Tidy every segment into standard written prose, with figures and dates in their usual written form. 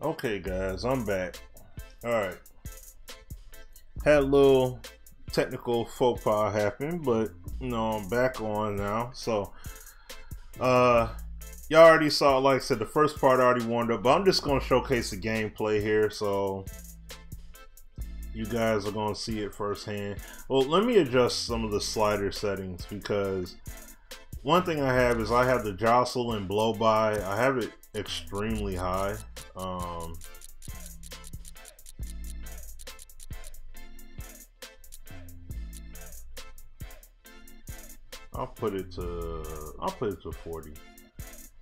Okay, guys, I'm back. All right, had a little technical faux pas happen, but you know I'm back on now. So, y'all already saw, like I said, the first part already warmed up, but I'm just gonna showcase the gameplay here, so you guys are gonna see it firsthand. Well, let me adjust some of the slider settings because one thing I have is I have the jostle and blow by. I have it extremely high. I'll put it to 40,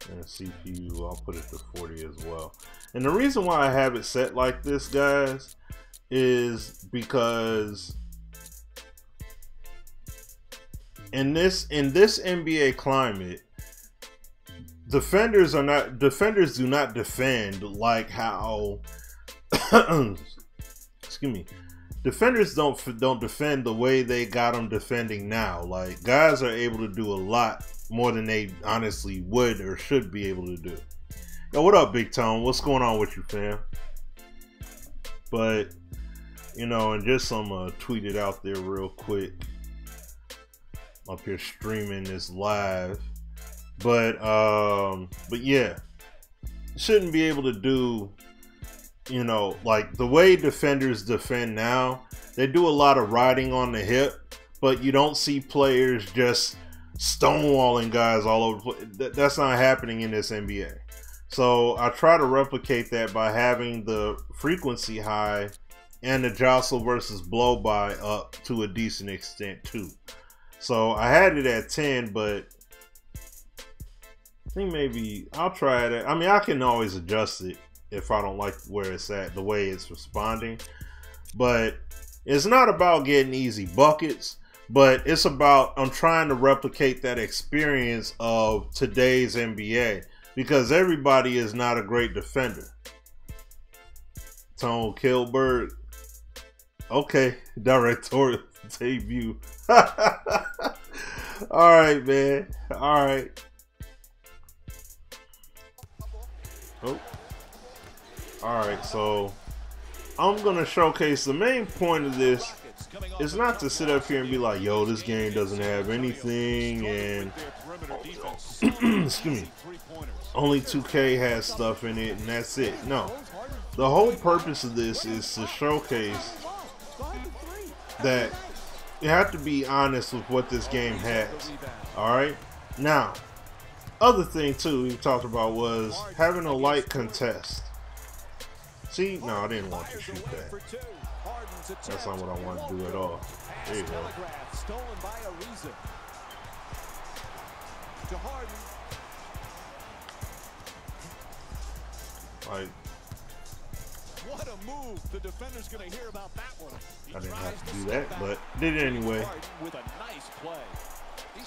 and CPU I'll put it to 40 as well. And the reason why I have it set like this, guys, is because in this NBA climate, defenders do not defend like how excuse me. Defenders don't defend the way they got them defending now. Like, guys are able to do a lot more than they honestly would or should be able to do. Yo, what up, Big Tone? What's going on with you, fam? But you know, and just some tweet it out there real quick. Up here streaming this live, but yeah, shouldn't be able to do. You know, like the way defenders defend now, they do a lot of riding on the hip, but you don't see players just stonewalling guys all over. That's not happening in this NBA. So I try to replicate that by having the frequency high and the jostle versus blow by up to a decent extent too. So I had it at 10, but I think maybe I'll try it. I mean, I can always adjust it if I don't like where it's at, the way it's responding. But it's not about getting easy buckets, but it's about, I'm trying to replicate that experience of today's NBA, because everybody is not a great defender. Tone Kilberg. Okay, directorial debut. Alright, man. Alright. Oh. Alright, so I'm gonna showcase the main point of this is not to sit up here and be like, yo, this game doesn't have anything and excuse me, only 2K has stuff in it and that's it. No, the whole purpose of this is to showcase that you have to be honest with what this game has. Alright, now other thing too we talked about was having a light contest. See, no, I didn't want to shoot that. That's not what I want to do at all. There you go. Like, what a move! The defender's gonna hear about that one. I didn't have to do that, but did it anyway.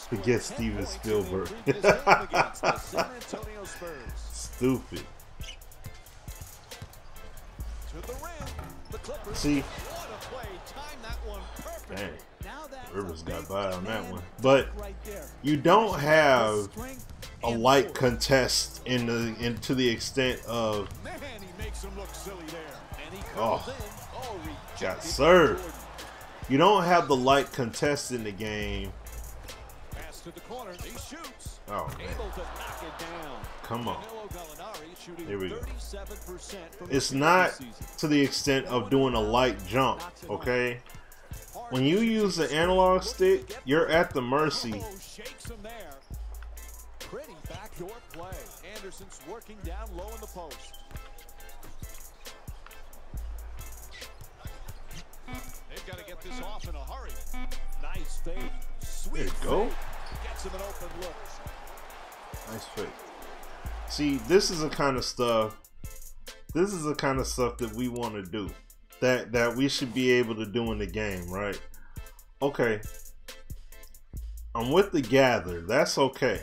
Forget Steven Spielberg. Stupid. See, dang, Rivers got by on that one, but you don't have a light contest to the extent of, oh, got served. You don't have the light contest in the game. Oh man, come on. Here we go. It's not to the extent of doing a light jump, okay? When you use the analog stick, you're at the mercy. Pretty backdoor play. Anderson's working down low in the post. They've got to get this off in a hurry. Nice fake. There you go. Gets him an open look. Nice fake. See, this is the kind of stuff. This is the kind of stuff that we want to do. That we should be able to do in the game, right? Okay. I'm with the gather. That's okay.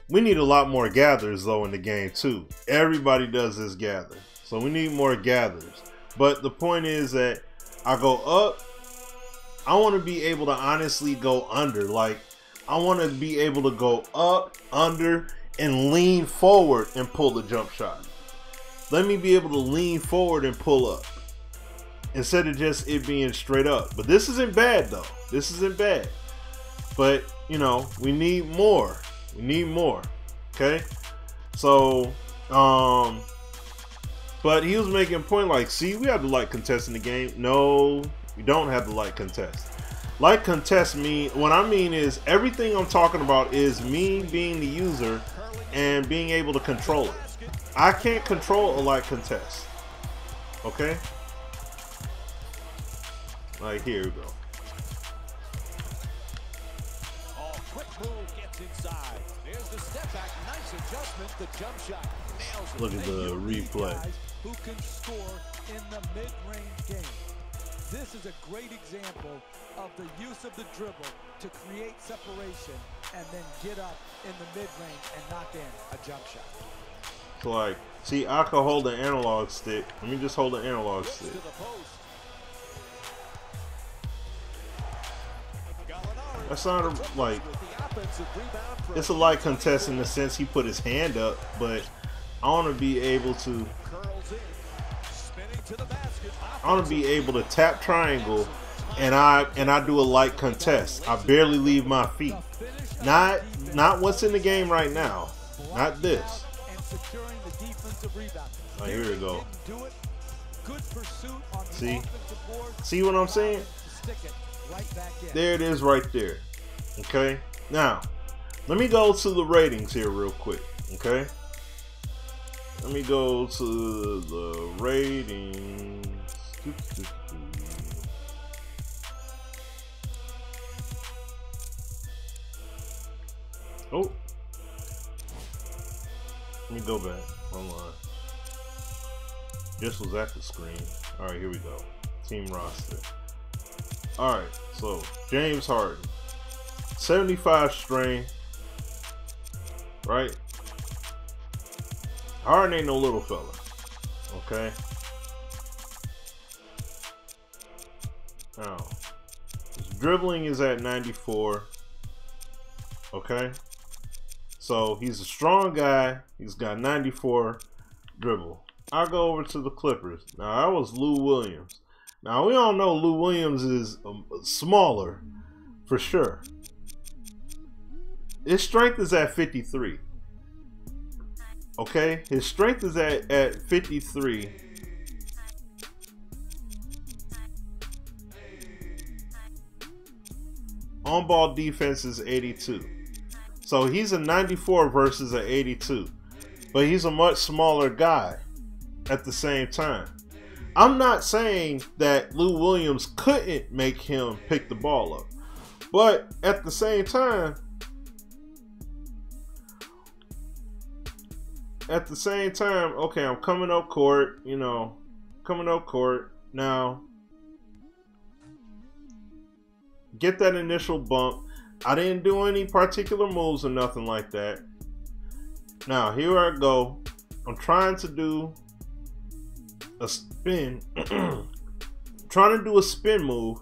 We need a lot more gathers though in the game too. Everybody does this gather. So we need more gathers. But the point is that I go up. I want to be able to honestly go under. Like, I want to be able to go up, under, and lean forward and pull the jump shot. Let me be able to lean forward and pull up instead of just it being straight up. But this isn't bad though. This isn't bad. But you know, we need more. We need more. Okay. So, but he was making a point like, see, we have the light contest in the game. No, we don't have the light contest. Light contest what I mean is everything I'm talking about is me being the user and being able to control it. I can't control a light contest. Okay? Like here we go. Oh, quick move gets inside. There's the step back, nice adjustment. The jump shot nails it. Look at the replay. Who can score in the mid-range game? This is a great example of the use of the dribble to create separation and then get up in the mid-range and knock in a jump shot. So like, see, I could hold the analog stick. Let me just hold the analog stick. That's not like, it's a light contest in the sense he put his hand up, but I want to be able to tap triangle and I do a light contest. I barely leave my feet. Not what's in the game right now. Not this. Oh, here we go. See what I'm saying? There it is right there. Okay. Now, let me go to the ratings here real quick. Okay. Let me go to the ratings. Oh. Let me go back. Hold on. This was at the screen. Alright, here we go. Team roster. Alright, so James Harden. 75 strength. Right? Harden ain't no little fella. Okay? Now, his dribbling is at 94. Okay? So he's a strong guy. He's got 94 dribble. I'll go over to the Clippers. Now, that was Lou Williams. Now, we all know Lou Williams is smaller, for sure. His strength is at 53. Okay? His strength is at 53. On-ball defense is 82. So he's a 94 versus an 82. But he's a much smaller guy at the same time. I'm not saying that Lou Williams couldn't make him pick the ball up. But at the same time, okay, I'm coming up court, you know, coming up court. Now, get that initial bump. I didn't do any particular moves or nothing like that. Now, here I go. I'm trying to do a spin. Trying to do a spin move.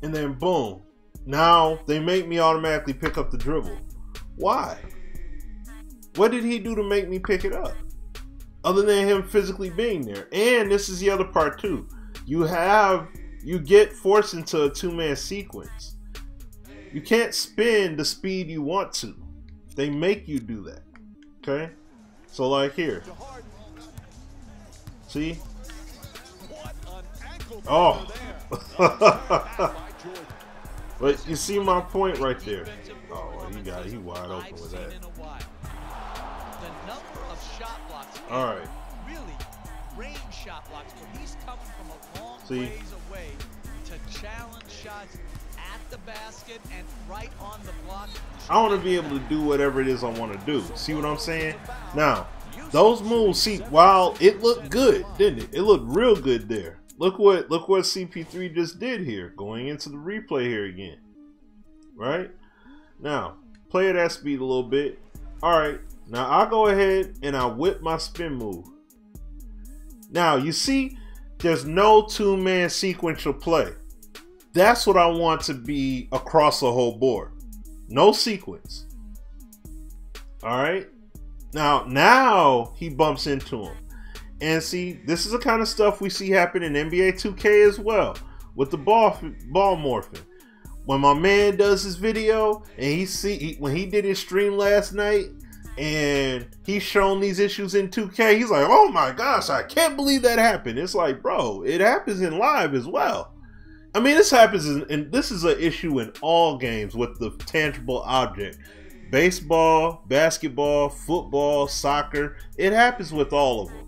And then boom. Now, they make me automatically pick up the dribble. Why? What did he do to make me pick it up? Other than him physically being there. And this is the other part too. You get forced into a two-man sequence. You can't spin the speed you want to. They make you do that. Okay? So like here. See? Oh. But you see my point right there. Oh, he wide open with that. All right. Really range shot blocks, but he's coming from a long ways away to challenge shots at the basket and right on the block. I want to be able to do whatever it is I want to do. See what I'm saying? Now, those moves, see, while it looked good, didn't it? It looked real good there. Look what CP3 just did here, going into the replay here again. Right? Now, play at that speed a little bit. All right. Now, I'll go ahead and I'll whip my spin move. Now, you see, there's no two-man sequential play. That's what I want to be across the whole board. No sequence. All right? Now he bumps into him. And see, this is the kind of stuff we see happen in NBA 2K as well, with the ball morphing. When my man does his video, and when he did his stream last night, and he's shown these issues in 2K, he's like, oh my gosh, I can't believe that happened. It's like, bro, it happens in live as well. I mean, this happens, and this is an issue in all games with the tangible object. Baseball, basketball, football, soccer, it happens with all of them.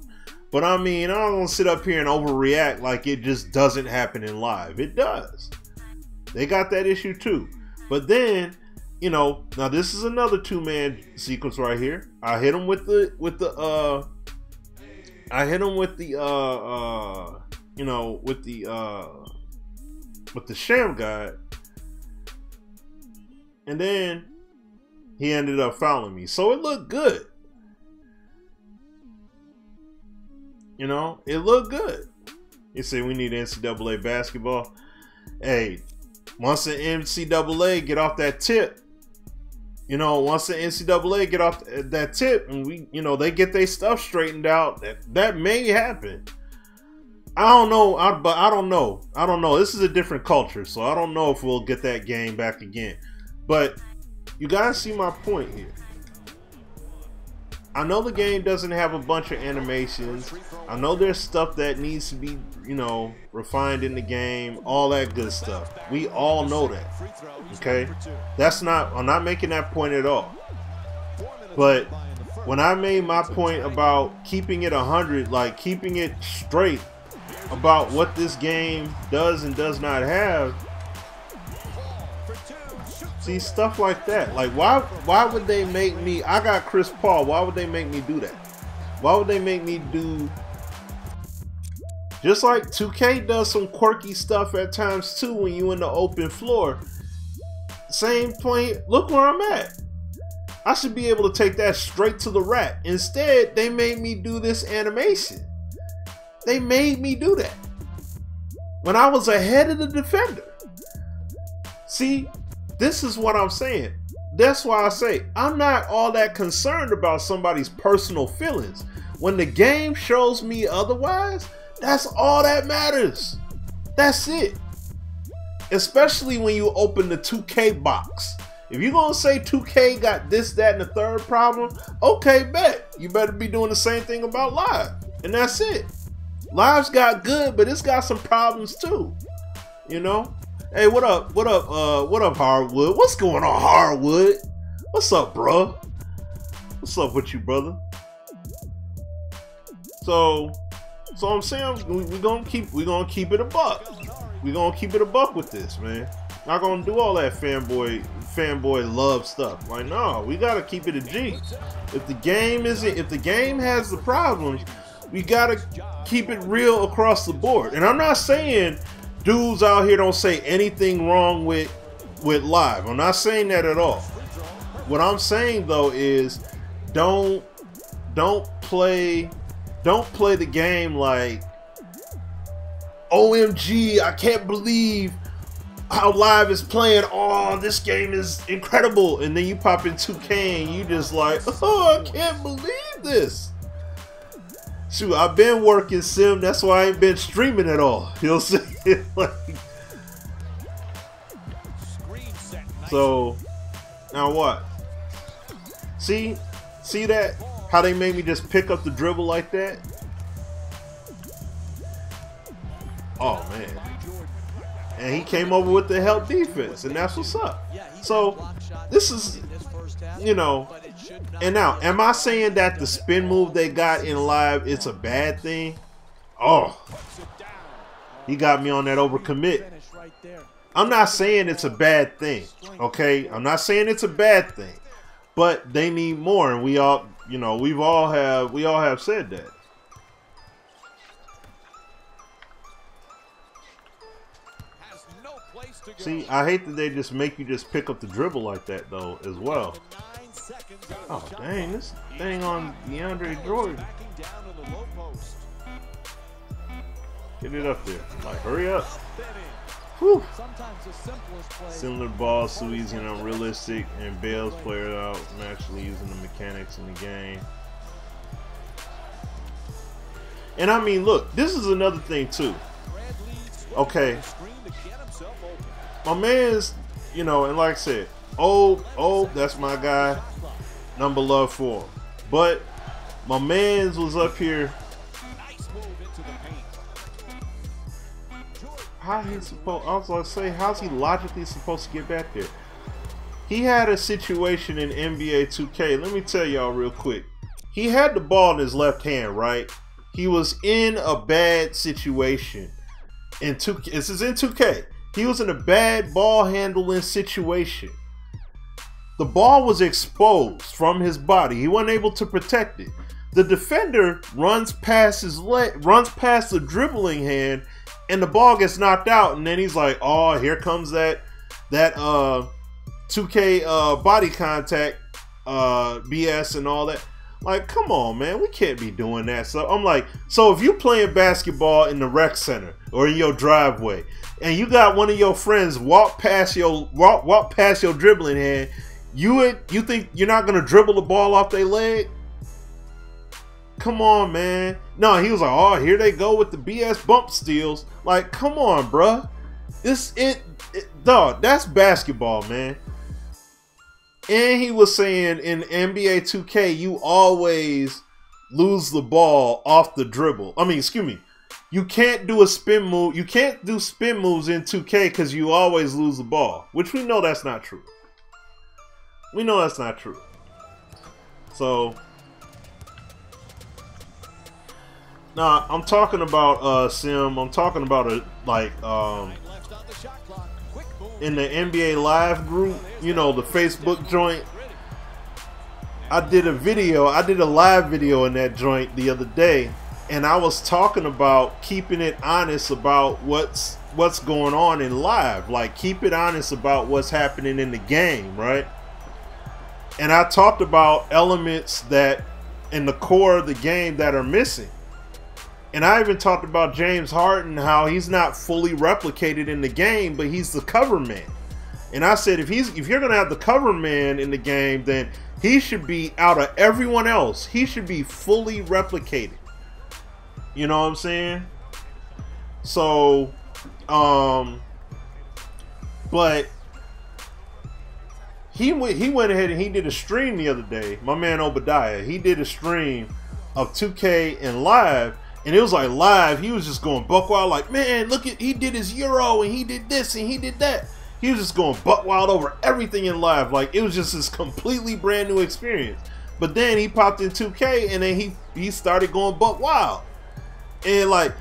But I mean, I'm not going to sit up here and overreact like it just doesn't happen in live. It does. They got that issue too. But then, you know, now this is another two-man sequence right here. I hit him with the sham guard. And then he ended up fouling me. So it looked good. You know, it looked good. You say we need NCAA basketball. Hey, once the NCAA get off that tip, you know, once the NCAA get off that tip and they get their stuff straightened out, that may happen. I don't know, but I don't know. This is a different culture, so I don't know if we'll get that game back again. But you guys see my point here. I know the game doesn't have a bunch of animations. I know there's stuff that needs to be, refined in the game, all that good stuff. We all know that. Okay? I'm not making that point at all. But when I made my point about keeping it 100, like keeping it straight about what this game does and does not have, see, stuff like that. Like, why would they make me, I got Chris Paul, why would they make me do that? Why would they make me do, just like 2K does some quirky stuff at times too when you in the open floor. Same point, look where I'm at. I should be able to take that straight to the rack. Instead, they made me do this animation. They made me do that when I was ahead of the defender. See, this is what I'm saying. That's why I say I'm not all that concerned about somebody's personal feelings. When the game shows me otherwise, that's all that matters. That's it. Especially when you open the 2K box. If you're going to say 2K got this, that, and the third problem, okay, bet. You better be doing the same thing about Live. And that's it. Live's got good, but it's got some problems too. You know? Hey, what up? What up, Hardwood? What's going on, Hardwood? What's up, bro? What's up with you, brother? So I'm saying we're gonna keep it a buck. We're gonna keep it a buck with this, man. Not gonna do all that fanboy love stuff. Like, no, we gotta keep it a G. If the game has the problems, we gotta keep it real across the board. And I'm not saying dudes out here don't say anything wrong with Live. I'm not saying that at all. What I'm saying though is don't play the game like, OMG, I can't believe how Live is playing. Oh, this game is incredible. And then you pop in 2K and you just like, oh, I can't believe this. Shoot, I've been working Sim, that's why I ain't been streaming at all. You'll see it like. So now what? See that? How they made me just pick up the dribble like that? Oh man. And he came over with the help defense, and that's what's up. So this is, and now, am I saying that the spin move they got in Live, it's a bad thing? Oh, he got me on that overcommit. I'm not saying it's a bad thing, okay? I'm not saying it's a bad thing, but they need more, and we all, we all have said that. See, I hate that they just make you just pick up the dribble like that, though, as well. Oh, dang, this thing on DeAndre Jordan. Get it up there. Like, hurry up. Whew. Sometimes the simplest play. Similar ball suites and unrealistic, and bails player out naturally using the mechanics in the game. And I mean, look, this is another thing too. Okay, my man's, you know, and like I said, oh, that's my guy. Number love for him. But my man's was up here. How he supposed? I was gonna say, how's he logically supposed to get back there? He had a situation in NBA 2K. Let me tell y'all real quick. He had the ball in his left hand, right? He was in a bad situation. This is in 2K. He was in a bad ball handling situation. The ball was exposed from his body. He wasn't able to protect it. The defender runs past his leg, runs past the dribbling hand, and the ball gets knocked out. And then he's like, "Oh, here comes that 2K body contact BS and all that." Like, come on, man, we can't be doing that. So I'm like, so if you playing basketball in the rec center or in your driveway, and you got one of your friends walk past your dribbling hand, you think you're not gonna dribble the ball off their leg? Come on, man. No, he was like, "Oh, here they go with the BS bump steals." Like, come on, bruh. Dog, that's basketball, man. And he was saying in NBA 2K, you always lose the ball off the dribble. I mean, excuse me. You can't do a spin move. You can't do spin moves in 2K because you always lose the ball, which we know that's not true. We know that's not true. So, nah, I'm talking about Sim. I'm talking about in the NBA Live group, you know, the Facebook joint. I did a live video in that joint the other day, and I was talking about keeping it honest about what's going on in live. Like, keep it honest about what's happening in the game, right? And I talked about elements that in the core of the game that are missing. And I even talked about James Harden, how he's not fully replicated in the game, but he's the cover man. And I said, if you're gonna have the cover man in the game, then he should be, out of everyone else, he should be fully replicated. You know what I'm saying? So, but he went ahead and he did a stream the other day. My man Obadiah, he did a stream of 2K and live. And it was like live, he was just going buck wild, like, man, look at, he did his Euro and he did this and he did that. He was just going buck wild over everything in live. Like, it was just this completely brand new experience. But then he popped in 2K and then he started going buck wild. And like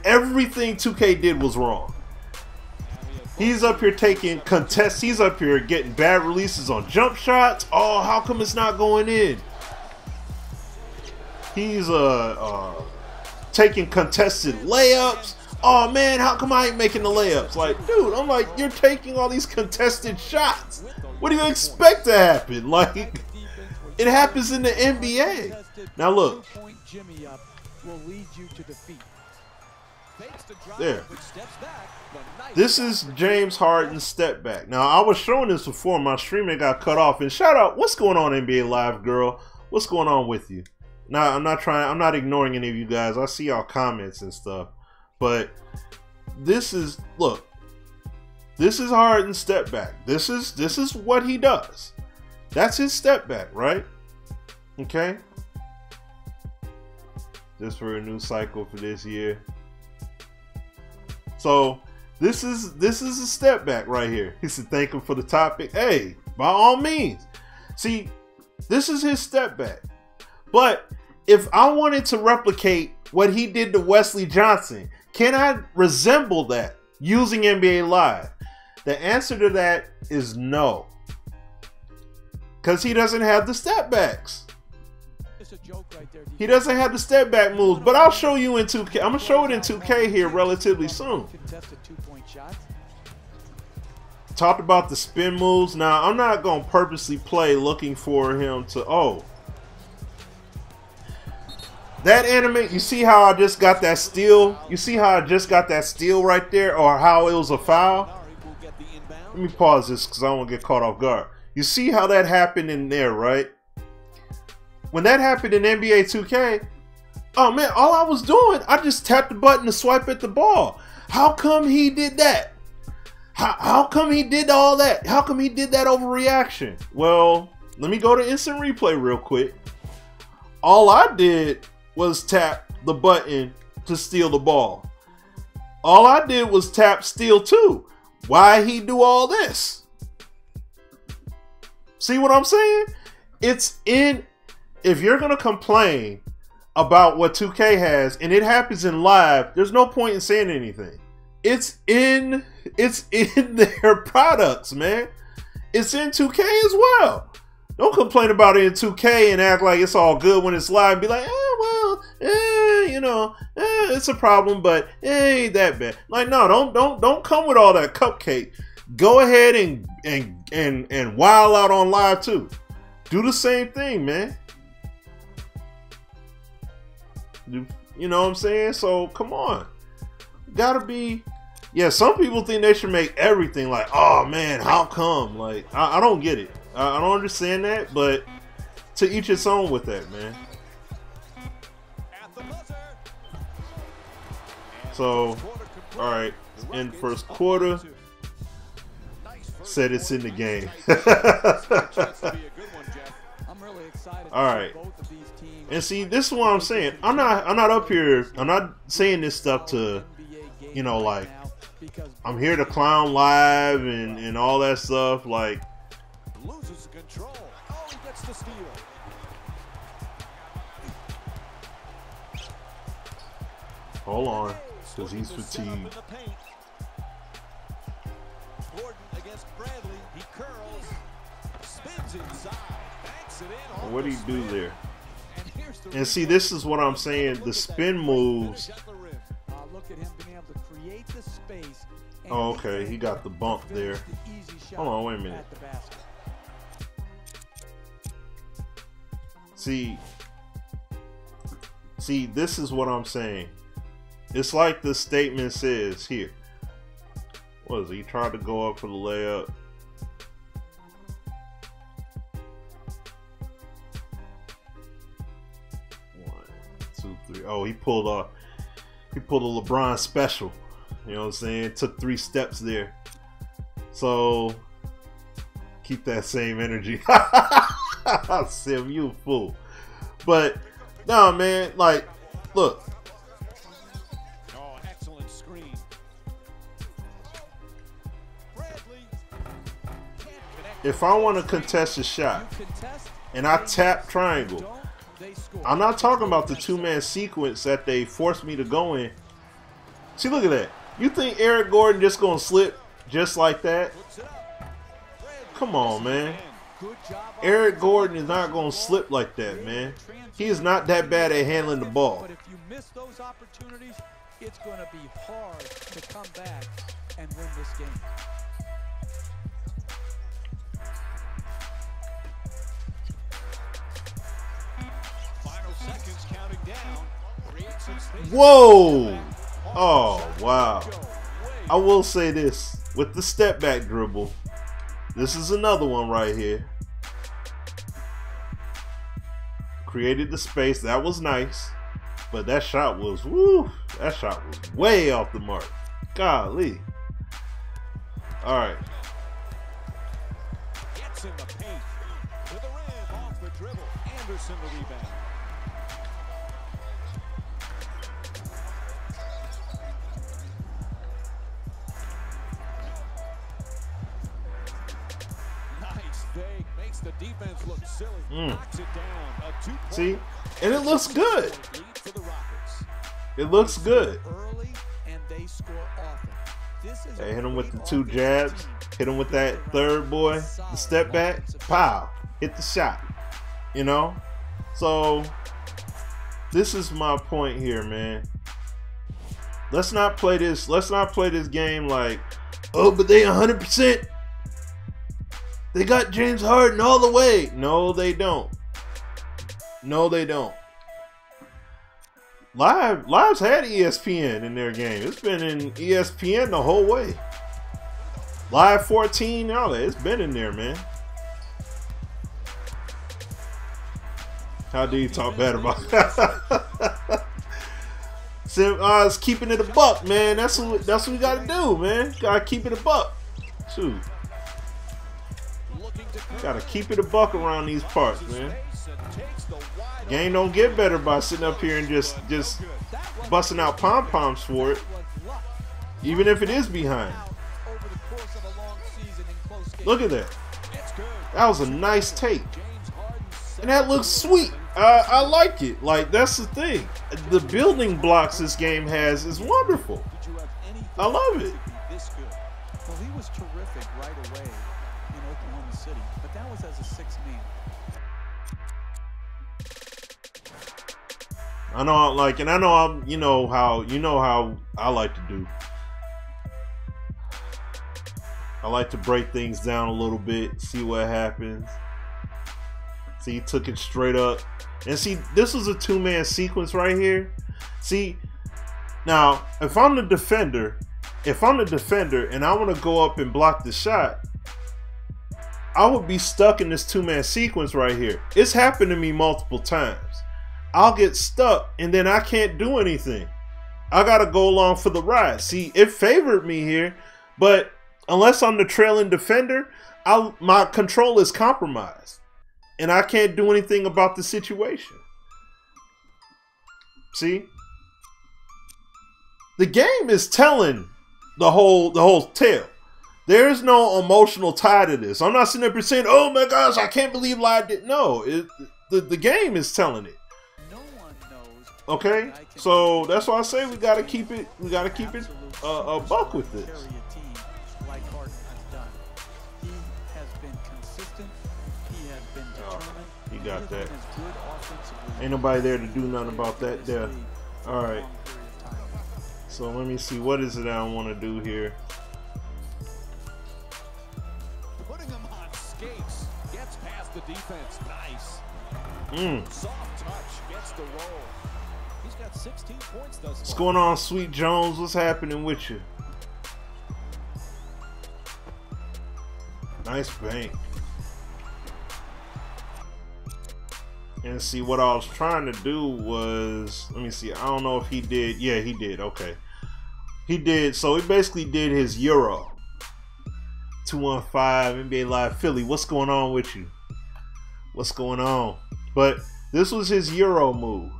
everything 2K did was wrong. He's up here taking contests. He's up here getting bad releases on jump shots. Oh, how come it's not going in? He's taking contested layups. Oh man, how come I ain't making the layups? Like, dude, I'm like, you're taking all these contested shots. What do you expect to happen? Like, it happens in the NBA. Now look. There. This is James Harden's step back. Now, I was showing this before my streaming got cut off. And shout out, what's going on, NBA Live girl? What's going on with you? Now, I'm not ignoring any of you guys. I see y'all comments and stuff. But this is, look, this is Harden's step back. This is what he does. That's his step back, right? Okay. Just for a new cycle for this year. So this is a step back right here. He said, thank him for the topic. Hey, by all means. See, this is his step back. But if I wanted to replicate what he did to Wesley Johnson, can I resemble that using NBA Live? The answer to that is no. Because he doesn't have the step backs. He doesn't have the step back moves, but I'll show you in 2K. I'm going to show it in 2K here relatively soon. Talked about the spin moves. Now, I'm not going to purposely play looking for him to, That anime, you see how I just got that steal? You see how I just got that steal right there, or how it was a foul? Let me pause this because I don't want to get caught off guard. You see how that happened in there, right? When that happened in NBA 2K, oh man, all I was doing, I just tapped the button to swipe at the ball. How come he did that? How come he did all that? How come he did that overreaction? Well, let me go to instant replay real quick. All I did was tap the button to steal the ball. All I did was tap steal too. Why he do all this? See what I'm saying? It's in, if you're going to complain about what 2K has and it happens in live, there's no point in saying anything. It's in their products, man. It's in 2K as well. Don't complain about it in 2K and act like it's all good when it's live. Be like, you know, it's a problem, but it ain't that bad. Like, no, don't come with all that cupcake. Go ahead and wild out on live too. Do the same thing, man. You know what I'm saying? So come on, gotta be. Yeah, some people think they should make everything like, oh man, how come? Like, I don't get it. I don't understand that, but to each its own with that, man. So, all right, in first quarter, said it's in the game. All right, and see, this is what I'm saying. I'm not up here. I'm not saying this stuff to, you know, like, I'm here to clown live and all that stuff. Like, loses control. Oh, he gets the steal. hold on, because he's fatigued. Gordon against Bradley. He curls, spins inside, banks it in. What do you do there? And see, this is what I'm saying. The spin moves. Look at him being able to create the space. Oh, okay, he got the bump there. Hold on, wait a minute. See, this is what I'm saying. It's like the statement says here. What is it? He tried to go up for the layup. One, two, three. Oh, he pulled a LeBron special. You know what I'm saying? Took 3 steps there. So keep that same energy. Sim, you a fool. But no, man, like, look. Oh, excellent screen. Bradley. If I want to contest a shot and I tap triangle, I'm not talking about the 2-man sequence that they forced me to go in. See, look at that. You think Eric Gordon just gonna slip just like that? Come on, man. Eric Gordon is not gonna slip like that, man. He is not that bad at handling the ball. But if you miss those opportunities, it's going to be hard to come back and win this game. Final seconds counting down. Whoa! Oh, wow. I will say this. With the step back dribble, this is another one right here. Created the space. That was nice. But that shot was, woo, that shot was way off the mark. Golly. All right. Gets in the paint. To the rim, off the dribble. Anderson the rebound. Nice fake. Makes the defense look silly. Knocks it down. A 2-point. See? And it looks good. It looks good. Early and they score often. This is Hey, hit him with the 2 jabs. Hit him with that third boy. The step back. Pow. Hit the shot. You know? So, this is my point here, man. Let's not play this. Let's not play this game like, oh, but they 100%. They got James Harden all the way. No, they don't. No, they don't. Live's had ESPN in their game. It's been in ESPN the whole way. Live 14, all that. It's been in there, man. How do you talk bad about that? It's keeping it a buck, man. That's what we gotta do, man. Gotta keep it a buck. Shoot. Gotta keep it a buck around these parts, man. Game don't get better by sitting up here and just busting out pom-poms for it. Even if it is behind. Look at that. That was a nice take. And that looks sweet. I like it. Like, that's the thing. The building blocks this game has is wonderful. I love it. Well, he was terrific right away in Oklahoma City, but that was as a sixth man. I know, like, and I know I'm, you know how I like to do. I like to break things down a little bit, see what happens. See, he took it straight up. And see, this was a two-man sequence right here. See, now, if I'm the defender and I want to go up and block the shot, I would be stuck in this two-man sequence right here. It's happened to me multiple times. I'll get stuck and then I can't do anything. I got to go along for the ride. See, it favored me here, but unless I'm the trailing defender, my control is compromised. And I can't do anything about the situation. See? The game is telling the whole tale. There is no emotional tie to this. I'm not sitting there saying, "Oh my gosh, I can't believe Live did." No, the game is telling it. No one knows. Okay, so that's why I say we gotta keep it. We gotta keep it a buck with this. Like Harden has done. He has been consistent. He has been determined. You got that. Ain't nobody there to do nothing about that there. All right. So let me see. What is it I want to do here? Putting him on skates. Gets past the defense. Nice. Soft touch. Gets the roll. He's got 16 points thus far. What's going on, Sweet Jones? What's happening with you? Nice bank. And see, what I was trying to do was, let me see, I don't know if he did. Yeah, he did. Okay. He did. So he basically did his Euro. 215 NBA Live Philly. What's going on with you? What's going on? But this was his Euro move.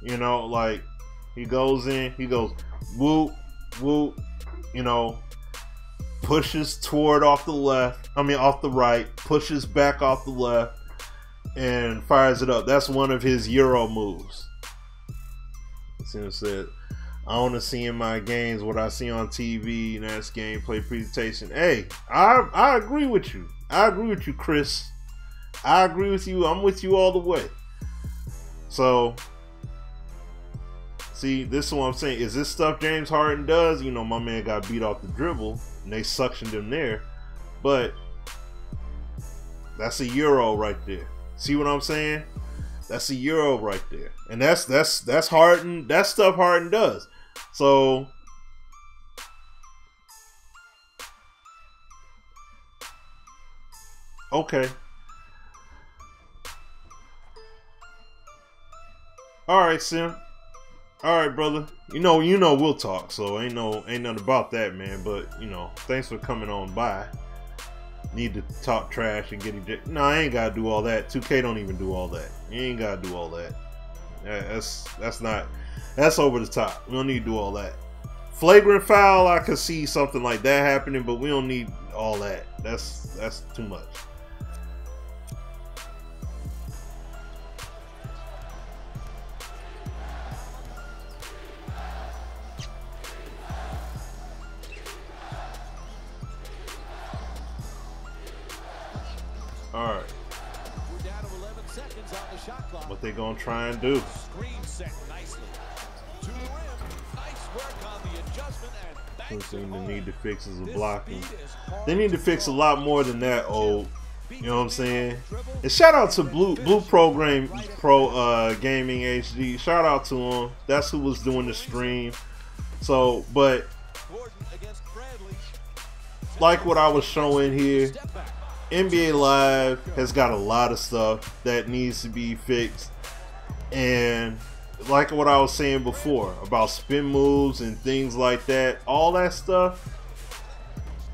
You know, like, he goes in, he goes whoop, whoop, you know, pushes toward off the left, off the right, pushes back off the left, and fires it up. That's one of his Euro moves. Sim said, I want to see in my games what I see on TV, and that's gameplay presentation. Hey, I agree with you. I agree with you, Chris. I agree with you. I'm with you all the way. So, see, this is what I'm saying. Is this stuff James Harden does? You know, my man got beat off the dribble, and they suctioned him there. But that's a Euro right there. See what I'm saying? That's a Euro right there. And that's Harden. That's stuff Harden does. So okay. All right, Sim. All right, brother. You know we'll talk. So ain't nothing about that, man. But you know, thanks for coming on by. Need to talk trash and get ejected. No, I ain't gotta do all that. 2K don't even do all that. You ain't gotta do all that. That's over the top. We don't need to do all that. Flagrant foul, I could see something like that happening, but we don't need all that. That's too much. All right. We're down to 11 seconds on the shot clock. What they gonna try and do? Screen set nicely. To the rim. Nice work on the adjustment and Something they need to fix is a blocking. They need to fix a lot more than that, You know what I'm saying? And shout out to Blue Gaming HD. Shout out to him. That's who was doing the stream. So, but like what I was showing here, NBA Live has got a lot of stuff that needs to be fixed. And like what I was saying before about spin moves and things like that, all that stuff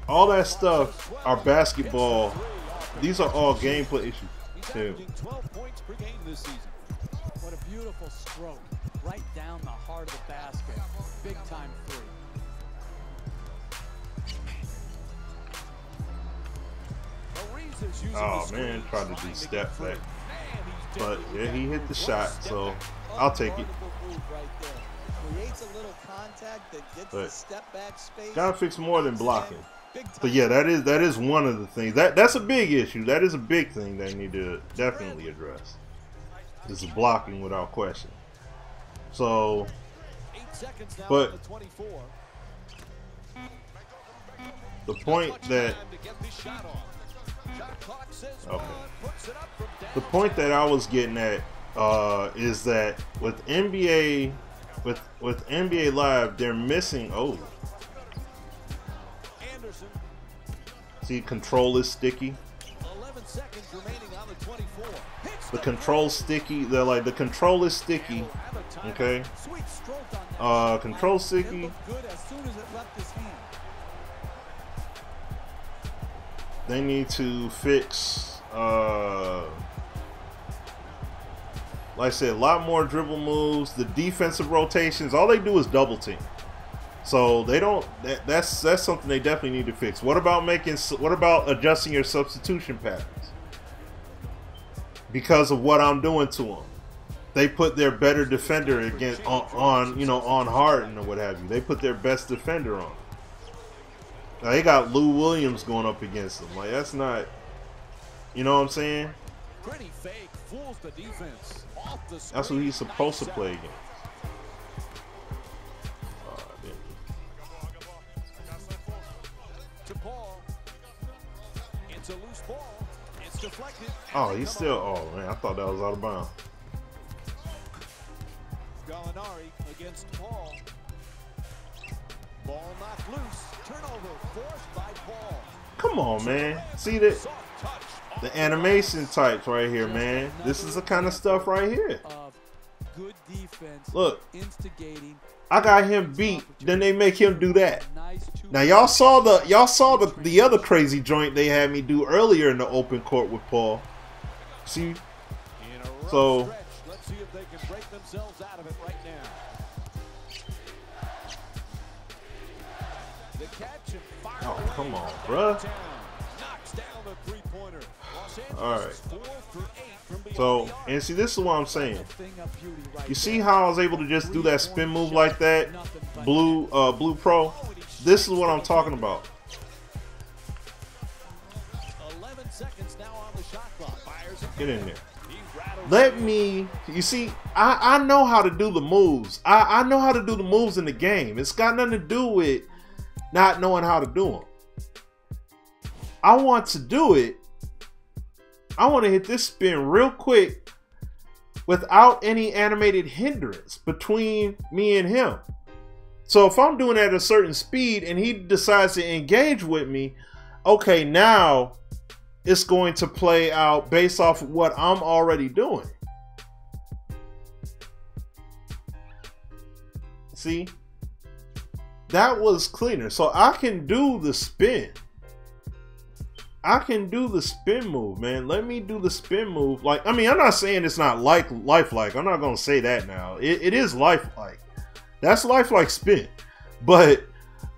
are basketball. These are all gameplay issues too. 12 points per game this season. What a beautiful stroke. Right down the heart of the basket. Big time three. Oh man, tried to do step back. But yeah, he hit the shot, so I'll take it. But gotta fix more than blocking. But yeah, that is one of the things. That's a big issue. That is a big thing they need to definitely address. Is blocking without question. So, but the point that the point that I was getting at is that with NBA Live, they're missing. Oh. See, control is sticky. 11 seconds remaining on the 24. The control sticky. They're like the control is sticky. Okay. Control sticky. They need to fix. Like I said, a lot more dribble moves. The defensive rotations. All they do is double team. So they don't. That's something they definitely need to fix. What about adjusting your substitution patterns? Because of what I'm doing to them, they put their better defender against on Harden or what have you. They put their best defender on. Now they got Lou Williams going up against them. Like that's not. You know what I'm saying? Pretty fake, fools the defense. That's who he's supposed to play against. Oh, he's still. Oh man, I thought that was out of bounds. Gallinari against Paul. Ball knocked loose. Turnover forced by Paul. Come on, man. See that? The animation types right here, man. This is the kind of stuff right here. Good defense. Look, instigating. I got him beat. Then they make him do that. Now y'all saw the other crazy joint they had me do earlier in the open court with Paul. See? So let's see if they can break themselves out of it right now. The catch and fire. Oh, come on, bruh. Knocks down the three-pointer. All right. So, and see, this is what I'm saying. You see how I was able to just do that spin move like that, Blue Pro? This is what I'm talking about. 11 seconds now on the shot clock. Get in there. Let me, you see, I know how to do the moves. I know how to do the moves in the game. It's got nothing to do with not knowing how to do them. I want to do it. I want to hit this spin real quick without any animated hindrance between me and him. So if I'm doing it at a certain speed and he decides to engage with me, okay, now it's going to play out based off of what I'm already doing. See? That was cleaner. So I can do the spin. I can do the spin move, man. Let me do the spin move. Like, I mean, I'm not saying it's not lifelike. I'm not going to say that now. It is lifelike. That's lifelike spin. But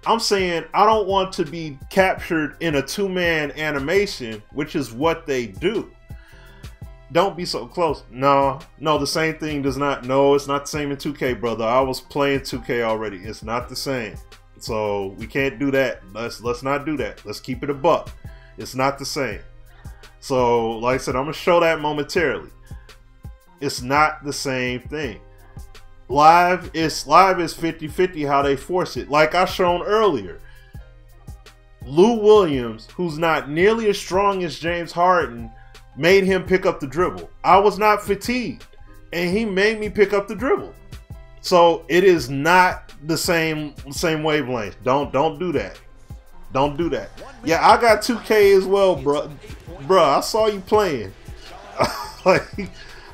I'm saying I don't want to be captured in a two-man animation, which is what they do. Don't be so close. No, the same thing does not. No, it's not the same in 2K, brother. I was playing 2K already. It's not the same. So we can't do that. Let's not do that. Let's keep it a buck. It's not the same. So, like I said, I'm going to show that momentarily. It's not the same thing. Live is 50-50 how they force it. Like I shown earlier. Lou Williams, who's not nearly as strong as James Harden, made him pick up the dribble. I was not fatigued, and he made me pick up the dribble. So it is not the same wavelength. Don't do that. Don't do that. Yeah, I got 2K as well, bro. Bruh, I saw you playing. Like,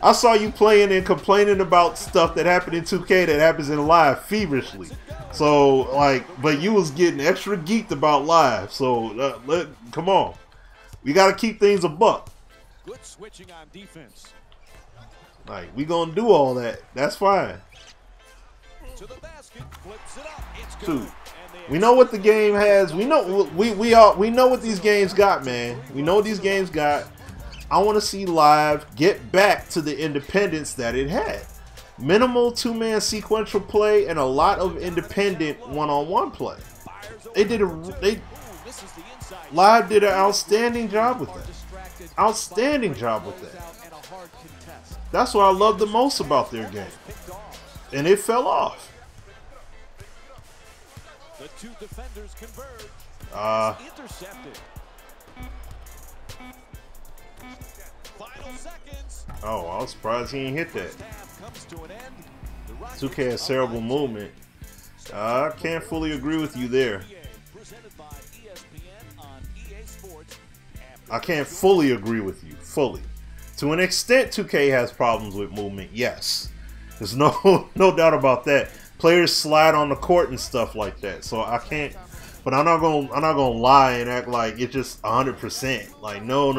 I saw you playing and complaining about stuff that happened in 2K that happens in live feverishly. So, like, but you was getting extra geeked about live. So, come on. We got to keep things a buck. Good switching on defense. Like, we going to do all that. That's fine. To the basket, flips it up. It's good. Dude, we know what the game has. We know we know what these games got, man. We know what these games got. I want to see live get back to the independence that it had. Minimal two-man sequential play and a lot of independent one-on-one play. Live did an outstanding job with that. Outstanding job with that. That's what I love the most about their game. And it fell off. The two defenders converge. Intercepted. Final seconds. Oh, I was surprised he didn't hit that. 2K has terrible movement. I can't fully agree with you there. I can't fully agree with you. Fully. To an extent, 2K has problems with movement. Yes. There's no doubt about that. Players slide on the court and stuff like that. So I can't. But I'm not gonna lie and act like it's just 100%. Like no.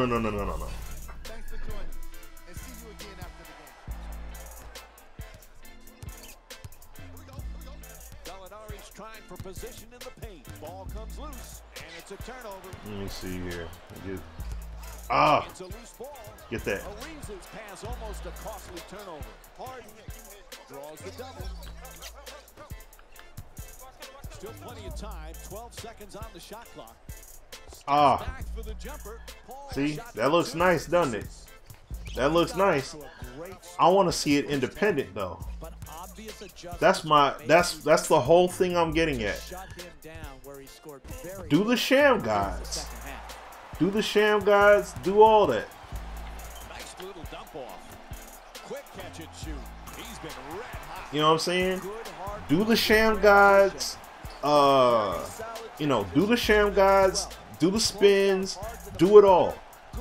Trying for position in the paint. Ball comes loose, and it's a turnover. Let me see here. It's a loose ball. Get that. Ariza's pass almost a costly turnover. Harden draws the double. Still plenty of time. 12 seconds on the shot clock. Back for the jumper. See, that looks nice, doesn't it? That looks nice. I want to see it independent though. That's the whole thing I'm getting at. Do the sham guys. Do the sham guys. Do all that. Nice little dump off. Quick catch and shoot. He's been red hot. You know what I'm saying? Do the sham guys. Do the sham guys. Do the spins. Do it all.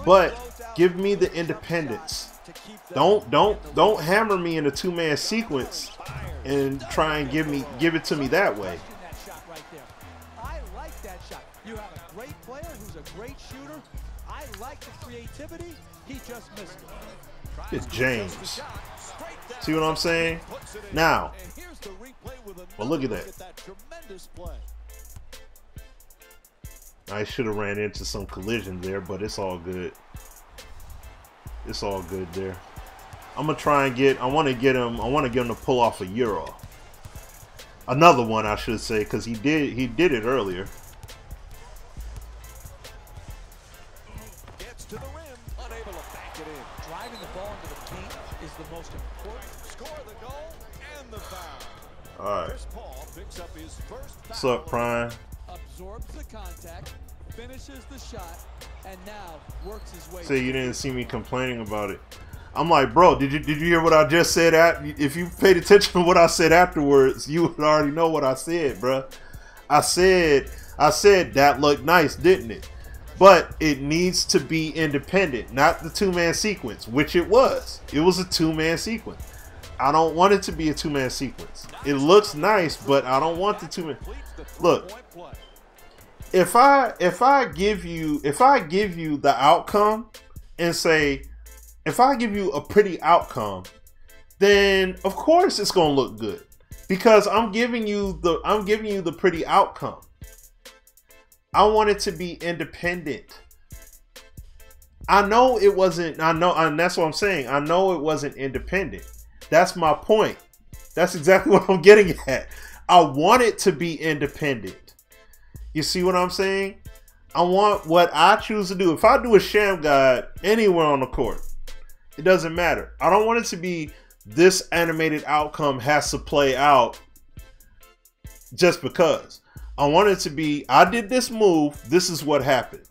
But give me the independence. Don't hammer me in a two-man sequence and try and give it to me that way. I like that shot. You have a great player who's a great shooter. I like the creativity. He just missed it. It's James. See what I'm saying? Now, well, look at that. I should have ran into some collision there, but it's all good. It's all good there. I'm gonna try and I want to get him to pull off a Euro. Another one, I should say, because he did it earlier. Gets to the rim, unable to back it in. Driving the ball into the paint is the most important. Score the goal and the foul. All right. Chris Paul picks up his first foul. What's up, Prime? Absorbs the contact, finishes the shot, and now works his way. See, you didn't see me complaining about it. I'm like, bro, did you hear what I just said? If you paid attention to what I said afterwards, you would already know what I said, bro. I said that looked nice, didn't it? But it needs to be independent, not the two-man sequence, which it was. It was a two-man sequence. I don't want it to be a two-man sequence. It looks nice, but I don't want the two-man. Look, if I give you the outcome and say, if I give you a pretty outcome, then of course it's gonna look good because I'm giving you the pretty outcome. I want it to be independent. And that's what I'm saying. I know it wasn't independent. That's my point. That's exactly what I'm getting at. I want it to be independent. You see what I'm saying? I want what I choose to do. If I do a sham guide anywhere on the court, it doesn't matter. I don't want it to be this animated outcome has to play out just because. I want it to be, I did this move, this is what happened.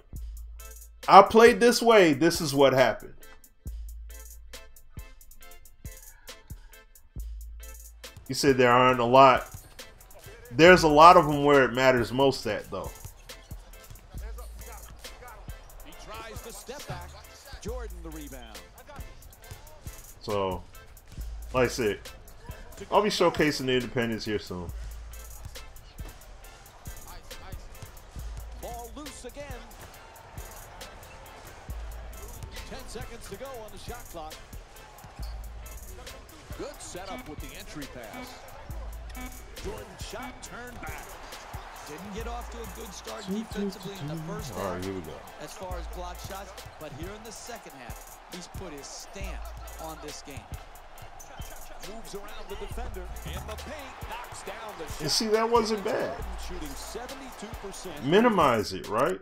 I played this way, this is what happened. You said there aren't a lot. There's a lot of them where it matters most at, though. He tries to step back. Jordan the rebound. So, like I said, I'll be showcasing the independence here soon. Ball loose again. 10 seconds to go on the shot clock. Good setup with the entry pass. Jordan shot turned back. Didn't get off to a good start defensively in the first half. All right, here we go. As far as block shots, but here in the second half, he's put his stamp on this game. Moves around the defender in the paint, knocks down the shot. And see, that wasn't bad. Shooting 72%. Minimize it, right?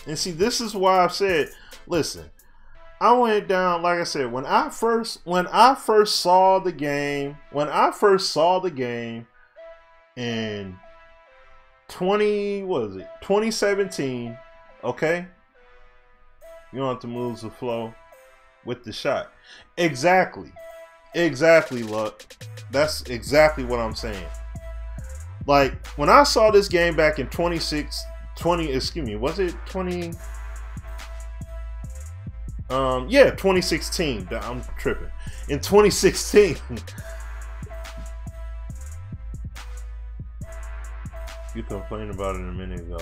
And see, this is why I've said, listen, I went down, like I said, when I first saw the game in 2017, okay? You want to move the flow with the shot. Exactly, Luck. That's exactly what I'm saying. Like, when I saw this game back in 2016, yeah, 2016. I'm tripping. In 2016, you complained about it a minute ago.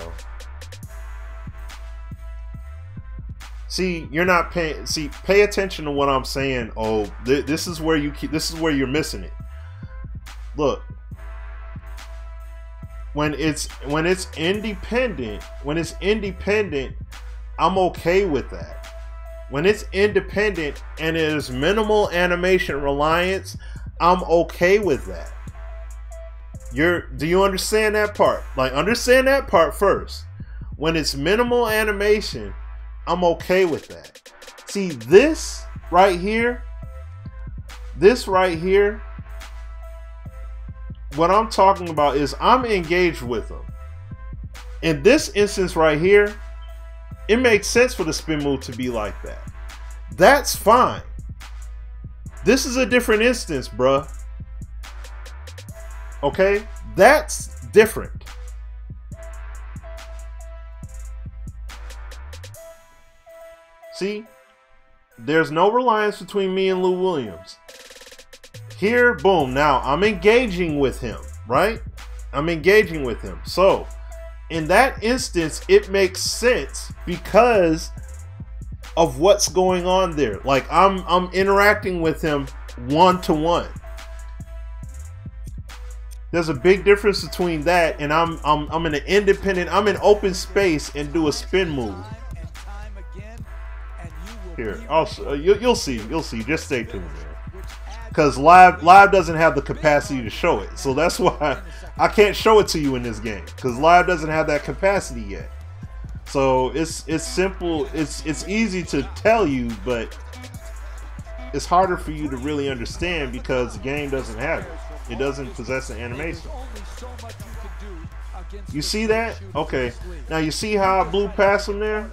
See, you're not paying. See, pay attention to what I'm saying. Oh, this is where this is where you're missing it. Look, when it's independent, I'm okay with that. When it's independent and there's minimal animation reliance, I'm okay with that. Do you understand that part? Like, understand that part first. When it's minimal animation, I'm okay with that. See, this right here, what I'm talking about is I'm engaged with them. In this instance right here, it makes sense for the spin move to be like that. That's fine. This is a different instance, bruh. Okay? That's different. See? There's no reliance between me and Lou Williams. Here, boom. Now, I'm engaging with him, right? I'm engaging with him. So, in that instance, it makes sense because of what's going on there. Like, I'm interacting with him one-to-one. There's a big difference between that and I'm in an independent, I'm in open space and do a spin move. Here, also you'll see. Just stay tuned, man. Because live doesn't have the capacity to show it, so that's why I can't show it to you in this game. Because live doesn't have that capacity yet. So it's simple. It's easy to tell you, but it's harder for you to really understand because the game doesn't have it. It doesn't possess an animation. You see that? Okay. Now you see how I blew past him there?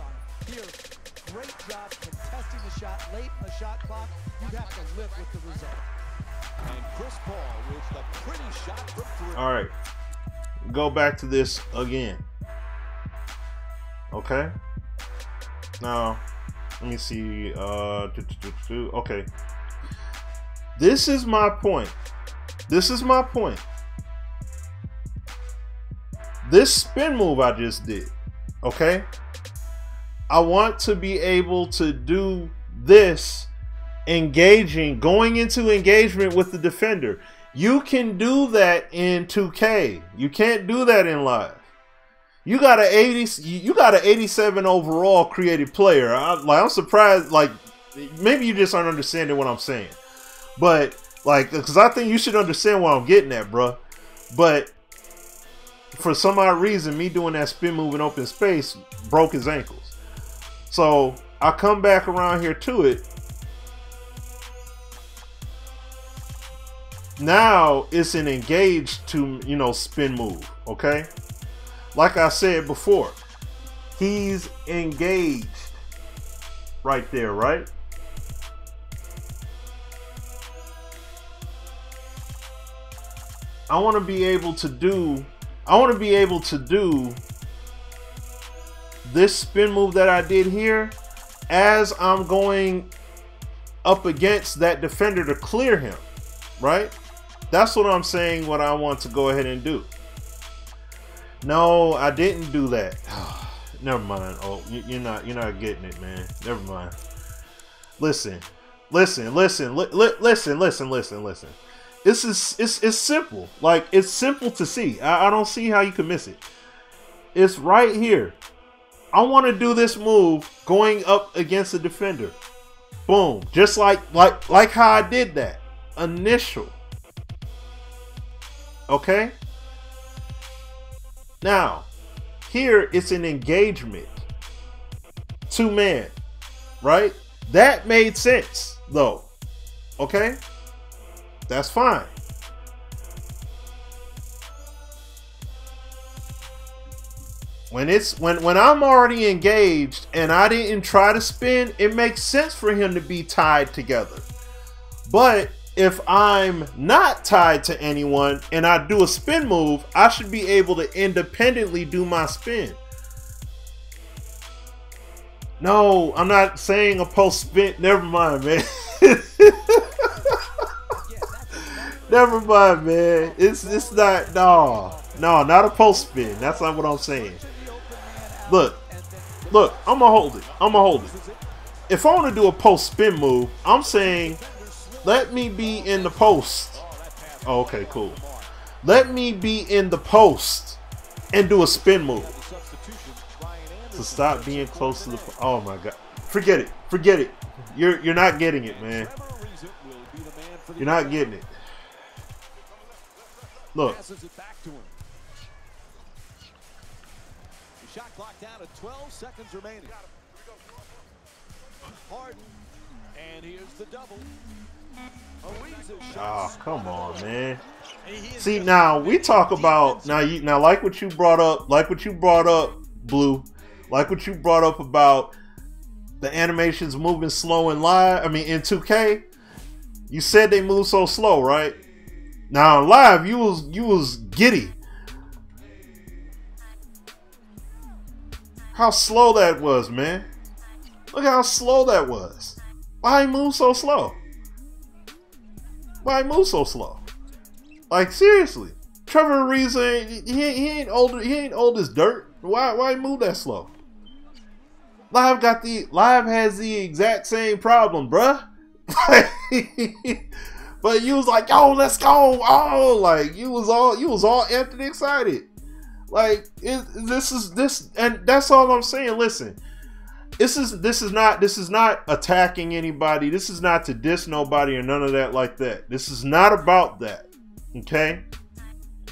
Great job contesting the shot late in the shot clock. You have to live with the result. And Chris Paul with the pretty shot from 3. All right. Go back to this again. Okay. Now, let me see. Okay. This is my point. This spin move I just did. Okay. I want to be able to do this going into engagement with the defender. You can do that in 2K. You can't do that in live. You got an 87 overall created player. I'm surprised. Like, maybe you just aren't understanding what I'm saying. But like, because I think you should understand what I'm getting at, bro. But for some odd reason, me doing that spin move in open space broke his ankles. So I come back around here to it. Now it's an engaged to, you know, spin move, okay? Like I said before, he's engaged right there, right? I want to be able to do this spin move that I did here as I'm going up against that defender to clear him, right? That's what I'm saying, what I want to go ahead and do. No, I didn't do that. Never mind. Oh, you're not getting it, man. Never mind. Listen. It's simple. Like, it's simple to see. I don't see how you can miss it. It's right here. I want to do this move going up against the defender. Boom. Just like how I did that. Initial. Okay? Now, here it's an engagement. 2-man. Right? That made sense, though. Okay? That's fine. When I'm already engaged and I didn't try to spin, it makes sense for him to be tied together. But if I'm not tied to anyone and I do a spin move, I should be able to independently do my spin. No, I'm not saying a post spin. Never mind, man. Never mind, man. It's not, no, not a post spin. That's not what I'm saying. Look, I'm gonna hold it. If I want to do a post spin move, I'm saying, let me be in the post. Oh, okay, cool. Let me be in the post and do a spin move. So stop being close to the. Oh my God, forget it. You're not getting it, man. You're not getting it. Look. Shot clock down at 12 seconds remaining. Harden, and here's the double. Oh, come on, man. See, now we talk about now like what you brought up, Blue, like what you brought up about the animations moving slow in live. I mean, in 2K, you said they move so slow, right? Now in live, you was giddy. How slow that was, man. Look how slow that was. Why he move so slow? Like, seriously. Trevor Ariza, he ain't old as dirt. Why he move that slow? Live has the exact same problem, bruh. But you was like, yo, let's go. Oh, like you was all amped and excited. Like this, and that's all I'm saying. Listen, this is not attacking anybody. This is not to diss nobody or none of that like that. This is not about that. Okay?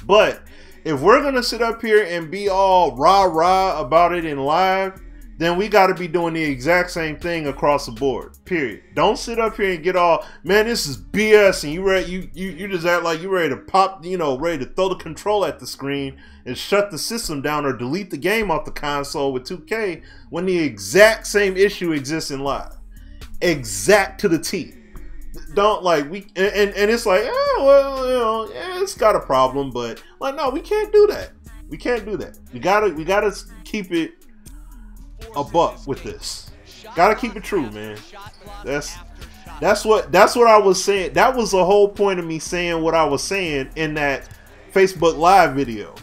But if we're gonna sit up here and be all rah-rah about it in live, then we got to be doing the exact same thing across the board. Period. Don't sit up here and get all, man, this is BS, and you just act like you ready to pop, ready to throw the control at the screen and shut the system down or delete the game off the console with 2K when the exact same issue exists in live. Exact to the T. Don't like and it's like, oh well, yeah, it's got a problem, but like, no, we can't do that. We can't do that. We gotta keep it a buck with this. Gotta keep it true, man. That's what I was saying. That was the whole point of me saying what I was saying in that Facebook Live video.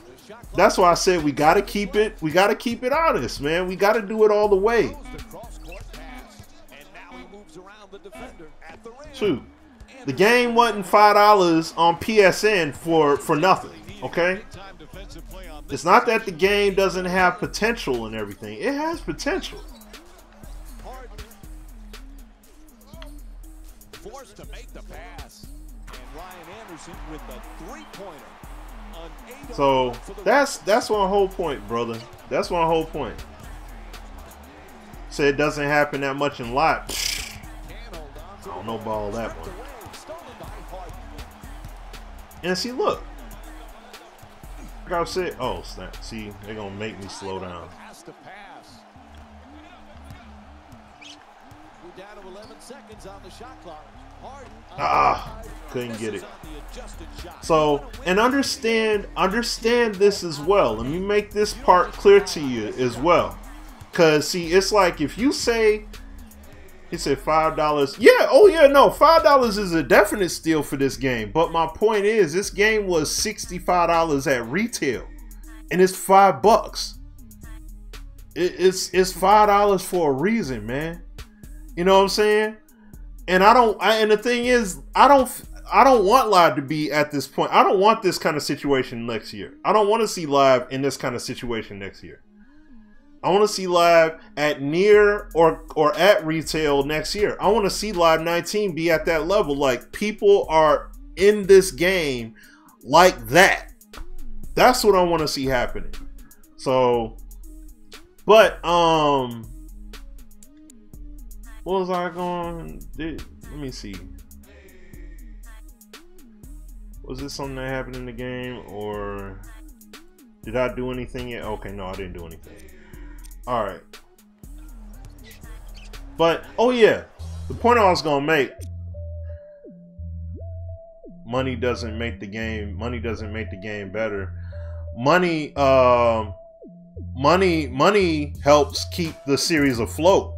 That's why I said we gotta keep it. We gotta keep it honest, man. We gotta do it all the way. 2. The game wasn't $5 on PSN for nothing. Okay. It's not that the game doesn't have potential and everything. It has potential. Forced to make the pass. And Ryan Anderson with the three-pointer. So that's my whole point, brother. That's my whole point. Say it doesn't happen that much in live. I don't know about all that one. And see, look. Like I said, oh snap! See, they're gonna make me slow down. Has to pass. We're down to 11 seconds on the shot clock. Couldn't get it. So, and understand this as well. Let me make this part clear to you as well. Cause see, it's like if you say, he said $5. Yeah, oh yeah, no, $5 is a definite steal for this game. But my point is, this game was $65 at retail, and it's $5. It's $5 for a reason, man. You know what I'm saying? And and the thing is, I don't want Live to be at this point. I don't want this kind of situation next year. I don't want to see Live in this kind of situation next year. I want to see Live at near or at retail next year. I want to see Live 19 be at that level. Like, people are in this game like that. That's what I want to see happening. So, but what was I going? Let me see. Was this something that happened in the game, or did I do anything yet? Okay, no, I didn't do anything. All right. But, oh yeah, the point I was going to make, money doesn't make the game better. Money helps keep the series afloat.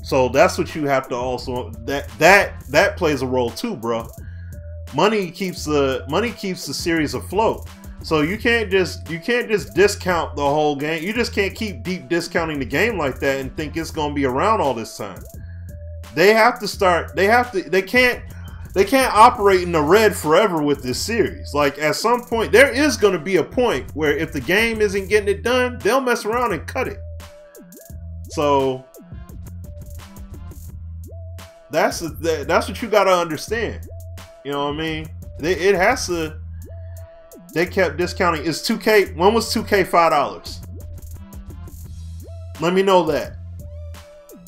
So that's what you have to also, that plays a role too, bro. Money keeps the series afloat. So you can't just discount the whole game. You just can't keep deep discounting the game like that and think it's going to be around all this time. They can't operate in the red forever with this series. Like, at some point, there is going to be a point where if the game isn't getting it done, they'll mess around and cut it. So that's what you got to understand. You know what I mean? It has to. They kept discounting. Is 2K? When was 2K $5? Let me know that.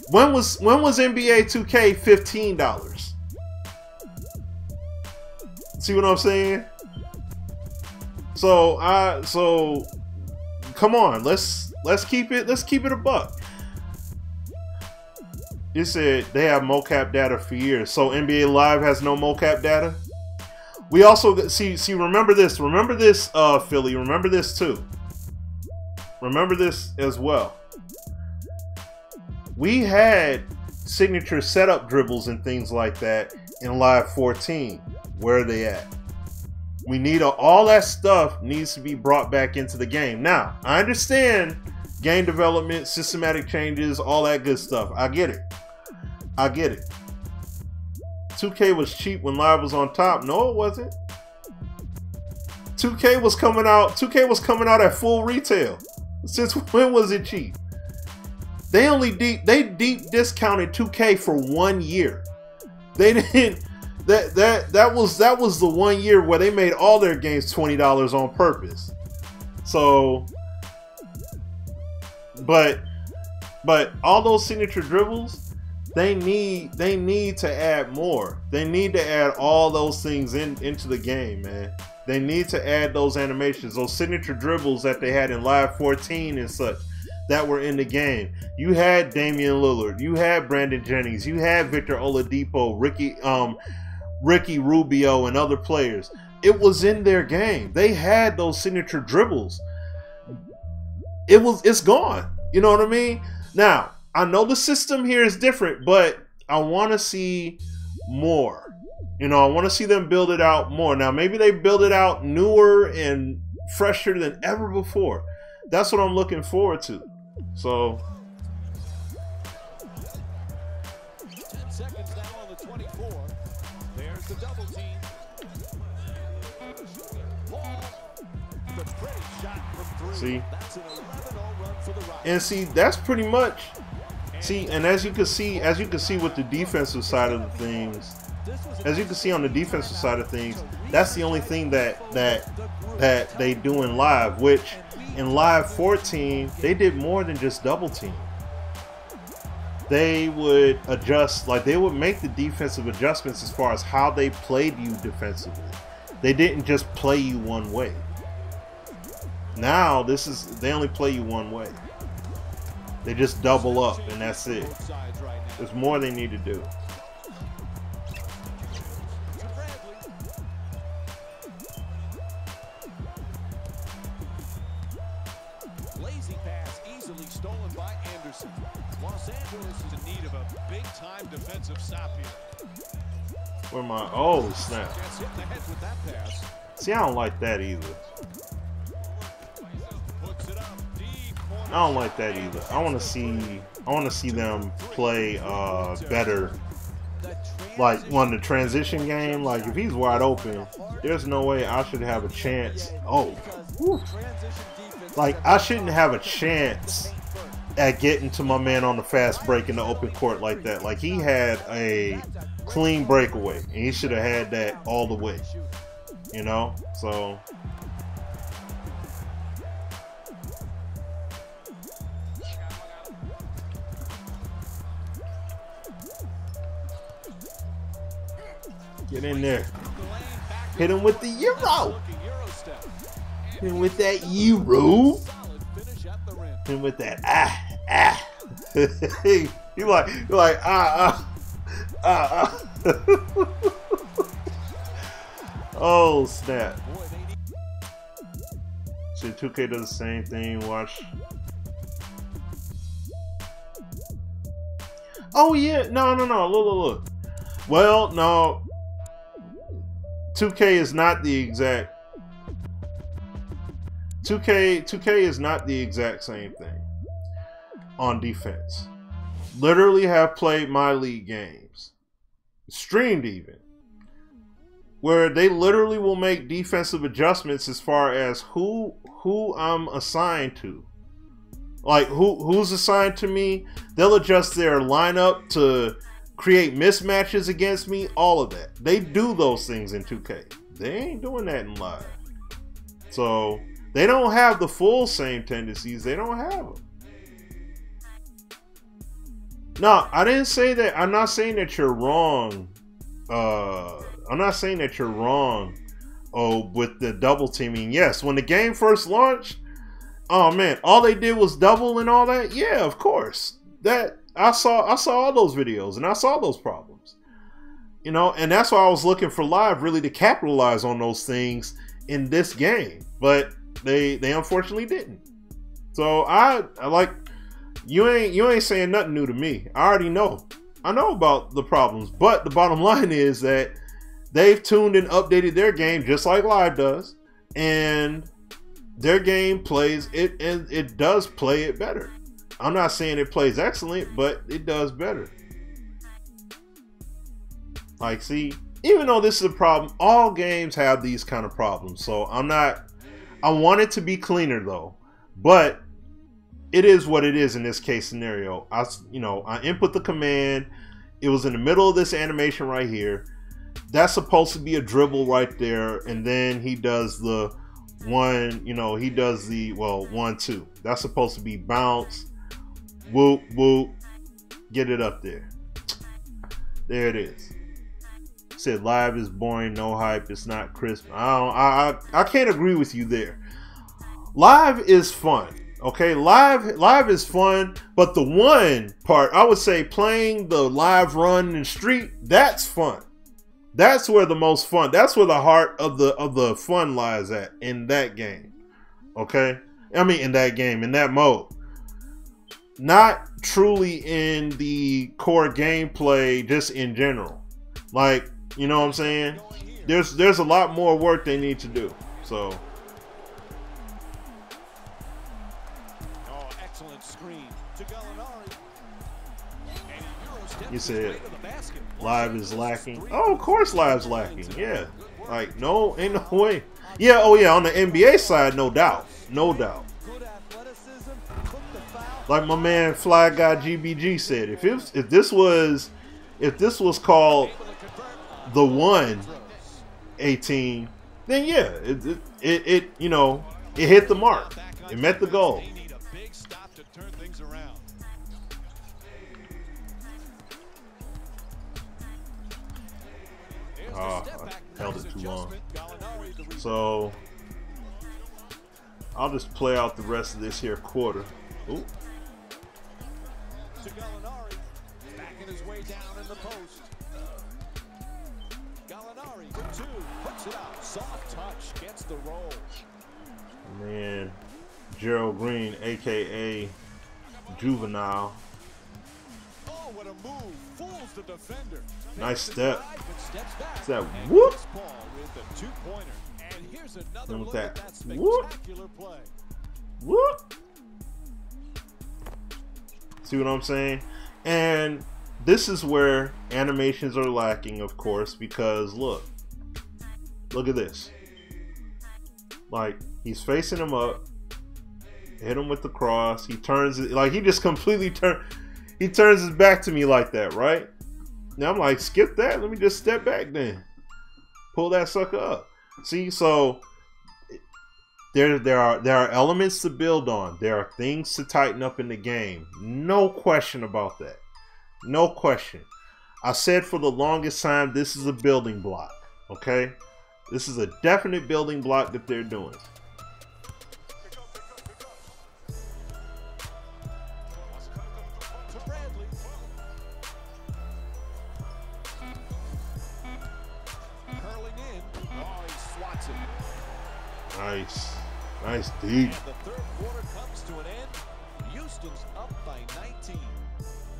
When was NBA 2K $15? See what I'm saying? So come on, let's keep it a buck. You said they have mocap data for years, so NBA Live has no mocap data. We also see. Remember this, Philly. Remember this too. Remember this as well. We had signature setup dribbles and things like that in Live 14. Where are they at? We need all that stuff needs to be brought back into the game. Now, I understand game development, systematic changes, all that good stuff. I get it. 2K was cheap when Live was on top. No, it wasn't. 2K was coming out at full retail. Since when was it cheap? They deep discounted 2K for 1 year. They didn't. That was the 1 year where they made all their games $20 on purpose. So, but all those signature dribbles, they need to add more. They need to add all those things into the game, man. They need to add those animations, those signature dribbles that they had in Live 14 and such that were in the game. You had Damian Lillard, you had Brandon Jennings, you had Victor Oladipo, Ricky Rubio, and other players. It was in their game. They had those signature dribbles. It's gone. You know what I mean? Now, I know the system here is different, but I want to see more. You know, I want to see them build it out more. Now, maybe they build it out newer and fresher than ever before. That's what I'm looking forward to. So, 10 seconds now on the 24. There's the double team. The pretty shot from three. See? That's an 11-0 run for the Rockets. And see, that's pretty much. See, and as you can see with the defensive side of the things, as you can see on the defensive side of things, that's the only thing that they do in Live, which in Live 14, they did more than just double team. They would adjust, like they would make the defensive adjustments as far as how they played you defensively. they didn't just play you one way. Now they only play you one way. They just double up and that's it. There's more they need to do. Lazy pass easily stolen by Anderson. Los Angeles is in need of a big-time defensive stop here. Where my oh snap. Gets hit in the head with that pass. See, I don't like that either. Puts it up deep. I don't like that either. I want to see them play better. Like on the transition game, like if he's wide open, there's no way I should have a chance. Oh, whew. Like I shouldn't have a chance at getting to my man on the fast break in the open court like that. Like he had a clean breakaway and he should have had that all the way, you know. So get in there, hit him with the Euro, hit him with that Euro, hit him with that you like oh snap. See, 2K does the same thing. Watch. Oh yeah, no, look. Well, no. 2K is not the exact. 2K is not the exact same thing on defense. Literally have played my league games, streamed even, where they literally will make defensive adjustments as far as who I'm assigned to. Like who's assigned to me, they'll adjust their lineup to create mismatches against me, all of that. They do those things in 2K. They ain't doing that in live. So they don't have the full same tendencies. They don't have them. No, I didn't say that. I'm not saying that you're wrong. I'm not saying that you're wrong. Oh, with the double teaming. Yes, when the game first launched, oh man, all they did was double and all that. Yeah, of course. That I saw all those videos and I saw those problems. You know, and that's why I was looking for live really to capitalize on those things in this game. But they unfortunately didn't. So I like you ain't saying nothing new to me. I already know. I know about the problems, but the bottom line is that they've tuned and updated their game just like live does, and their game plays it, and it does play it better. I'm not saying it plays excellent, but it does better. Like, see, even though this is a problem, all games have these kind of problems. So I want it to be cleaner though, but it is what it is in this case scenario. I input the command. It was in the middle of this animation right here. That's supposed to be a dribble right there, and then he does the one, he does the 1-2. That's supposed to be bounce, whoop, whoop, get it up there. There it is. Said live is boring, no hype, it's not crisp. I can't agree with you there. Live is fun. Okay, live is fun, but the one part, I would say playing the live run and street, that's fun. That's where the most fun, that's where the heart of the fun lies at, in that game. Okay? I mean, in that game, in that mode. Not truly in the core gameplay, just in general. Like, you know what I'm saying? There's a lot more work they need to do. So you said live is lacking. Oh, of course live's lacking. Yeah. Like, no, ain't no way. Yeah, oh yeah, on the NBA side, no doubt. No doubt. Like my man Fly Guy GBG said, if this was called the 1-18, then yeah, it hit the mark. It met the goal. I held it too long. So I'll just play out the rest of this here quarter. Ooh. Backing his way down in the post. Gallinari for two, puts it out. Soft touch, gets the roll. Man, Gerald Green, aka Juvenile. Oh, what a move! Fools the defender. Nice step. Is that whoop? With the two-pointer. And here's another look look at at that. that spectacular play. Whoop. See what I'm saying? And this is where animations are lacking, of course, because look at this. Like, he's facing him up, hit him with the cross. He turns it, like, he just completely he turns his back to me like that, right? Now I'm like, skip that. Let me just step back then. Pull that sucker up. See, so there are elements to build on. There are things to tighten up in the game. No question about that. No question. I said for the longest time, this is a building block. Okay? This is a definite building block that they're doing. Nice. Nice deep. And the third quarter comes to an end. Houston's up by 19.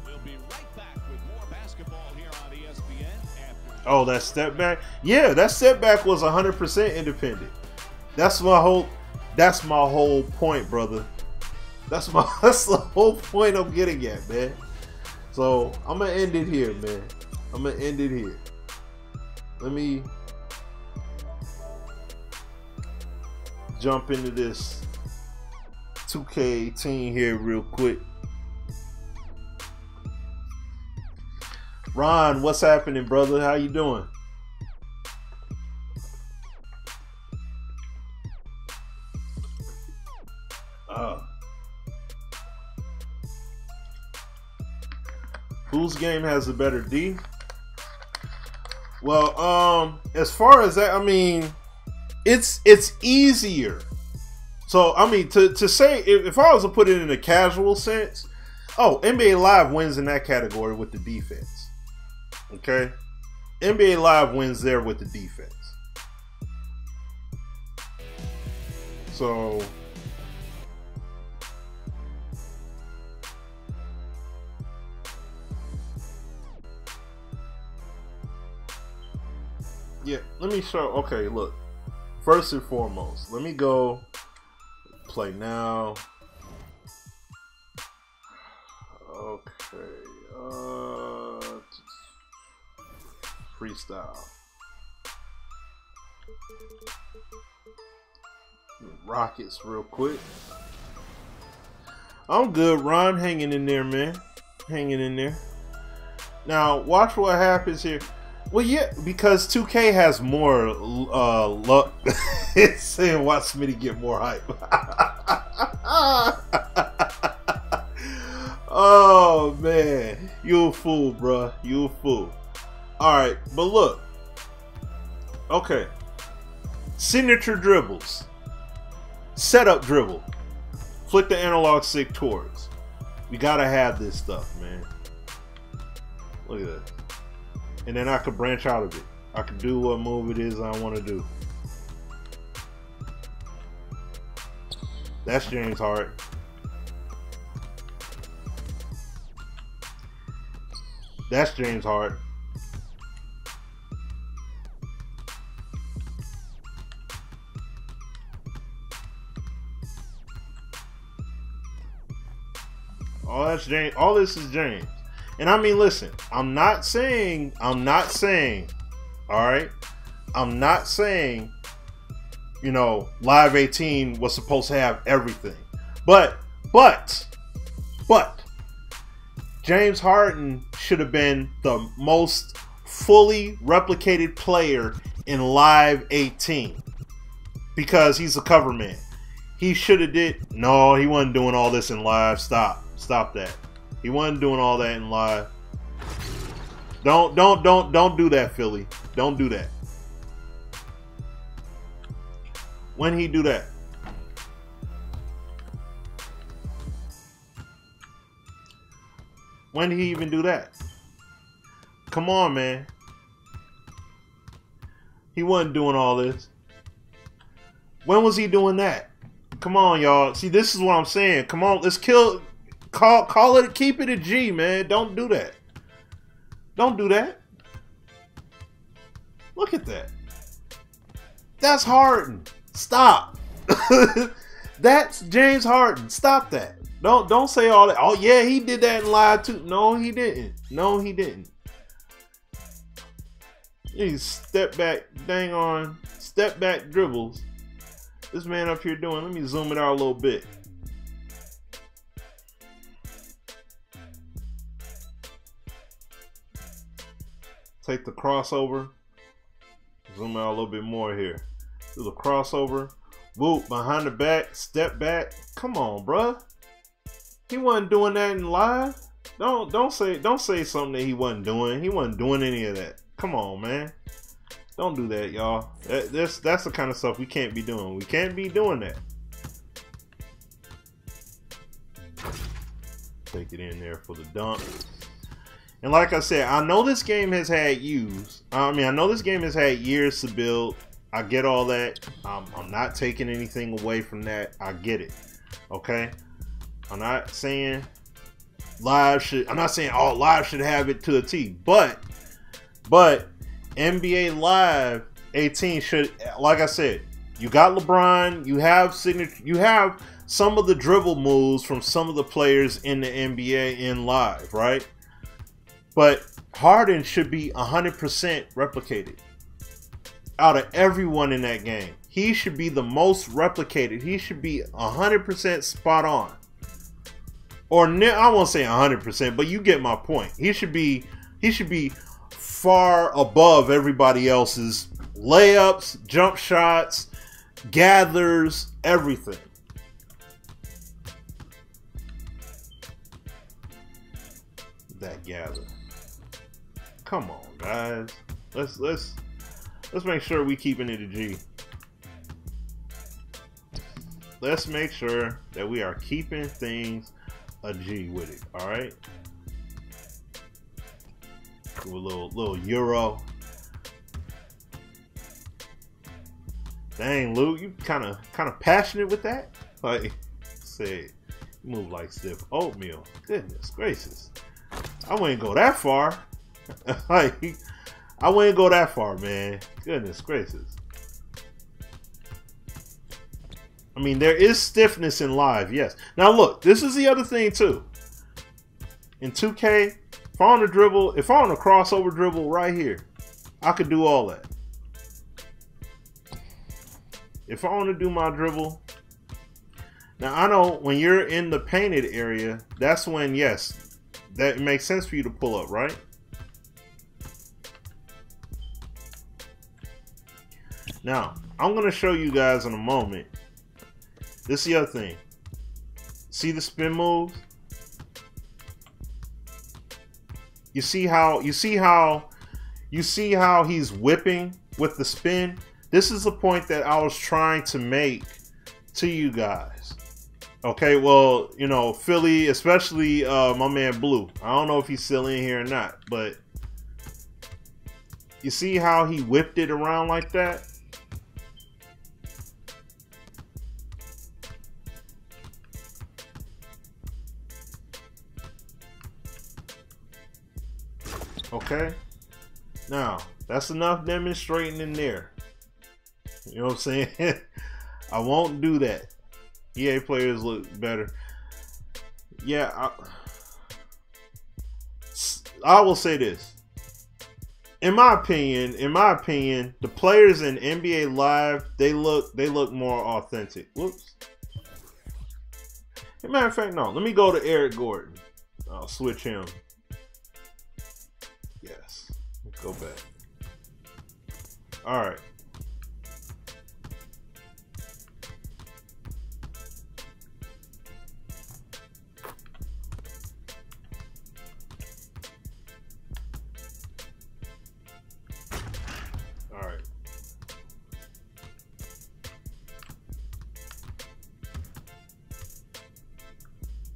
We'll be right back with more basketball here on ESPN after. Oh, that step back? Yeah, that step back was 100% independent. That's my whole point, brother. That's the whole point I'm getting at, man. So I'm gonna end it here, man. I'm gonna end it here. Let me jump into this 2K18 here real quick. Ron, what's happening, brother? How you doing? Whose game has a better D? Well, as far as that, I mean, it's easier. So, I mean, to say, if I was to put it in a casual sense, oh, NBA Live wins in that category with the defense. Okay? NBA Live wins there with the defense. So, yeah, let me show. Okay, look. First and foremost, let me go play now. Okay. Freestyle. Rockets real quick. I'm good, Ron. Hanging in there, man. Hanging in there. Now, watch what happens here. Well, yeah, because 2K has more luck. It's saying watch Smitty get more hype. Oh, man. You a fool, bruh. You a fool. Alright, but look. Okay. Signature dribbles. Setup dribble. Flick the analog stick towards. We gotta have this stuff, man. Look at that. And then I could branch out of it. I could do what move it is I want to do. That's James Harden. That's James Harden. All that's James. All this is James. And I mean, listen, I'm not saying, all right? I'm not saying, you know, Live 18 was supposed to have everything. But, James Harden should have been the most fully replicated player in Live 18. Because he's a cover man. He should have no, he wasn't doing all this in Live. Stop that. He wasn't doing all that in Live. Don't do that, Philly. Don't do that. When he do that? When did he even do that? Come on, man. He wasn't doing all this. When was he doing that? Come on, y'all. See, this is what I'm saying. Come on, let's call it, keep it a G, man. Don't do that. Don't do that. Look at that. That's Harden. Stop. That's James Harden. Stop that. Don't say all that. Oh yeah, he did that in live too. No, he didn't. No, he didn't. These step back, dang on, step back dribbles. This man up here doing. Let me zoom it out a little bit. Take the crossover. Zoom out a little bit more here. Do the crossover. Whoop, behind the back, step back. Come on, bruh. He wasn't doing that in live. Don't say something that he wasn't doing. He wasn't doing any of that. Come on, man. Don't do that, y'all. That's the kind of stuff we can't be doing. We can't be doing that. Take it in there for the dunk. And like I said, I know this game has had I know this game has had years to build. I get all that. I'm not taking anything away from that. I get it. Okay? I'm not saying live should have it to a T. But NBA Live 18 should, like I said, you got LeBron, you have some of the dribble moves from some of the players in the NBA in live, right? But Harden should be 100% replicated out of everyone in that game. He should be the most replicated. He should be 100% spot on. Or I won't say 100%, but you get my point. He should be far above everybody else's layups, jump shots, gathers, everything. That gather. Come on, guys. Let's make sure we keeping it a G. Let's make sure that we are keeping things a G with it. All right. Do a little Euro. Dang, Luke, you kind of passionate with that. Like, say, you move like stiff oatmeal. Goodness gracious, I wouldn't go that far. Like, I wouldn't go that far, man. Goodness gracious. I mean, there is stiffness in live, yes. Now look, this is the other thing too. In 2K, if I want to dribble, if I want to crossover dribble right here, I could do all that. If I want to do my dribble, now I know when you're in the painted area, that's when, yes, that makes sense for you to pull up, right? Now, I'm going to show you guys in a moment. This is the other thing. See the spin moves? You see how he's whipping with the spin? This is the point that I was trying to make to you guys. Okay, well, you know, Philly, especially my man Blue. I don't know if he's still in here or not, but you see how he whipped it around like that? Okay, now that's enough demonstrating in there. You know what I'm saying? I won't do that. EA players look better. Yeah, I will say this. In my opinion, the players in NBA Live, they look more authentic. Whoops. As a matter of fact, no. Let me go to Eric Gordon. I'll switch him. Yes. Let's go back. All right.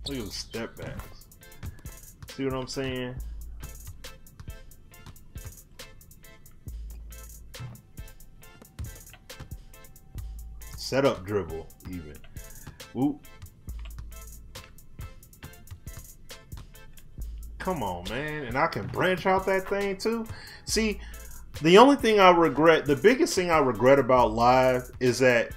Look at the step backs. See what I'm saying? Setup dribble, even. Whoop. Come on, man. And I can branch out that thing too. See, the only thing I regret, the biggest thing I regret about live is that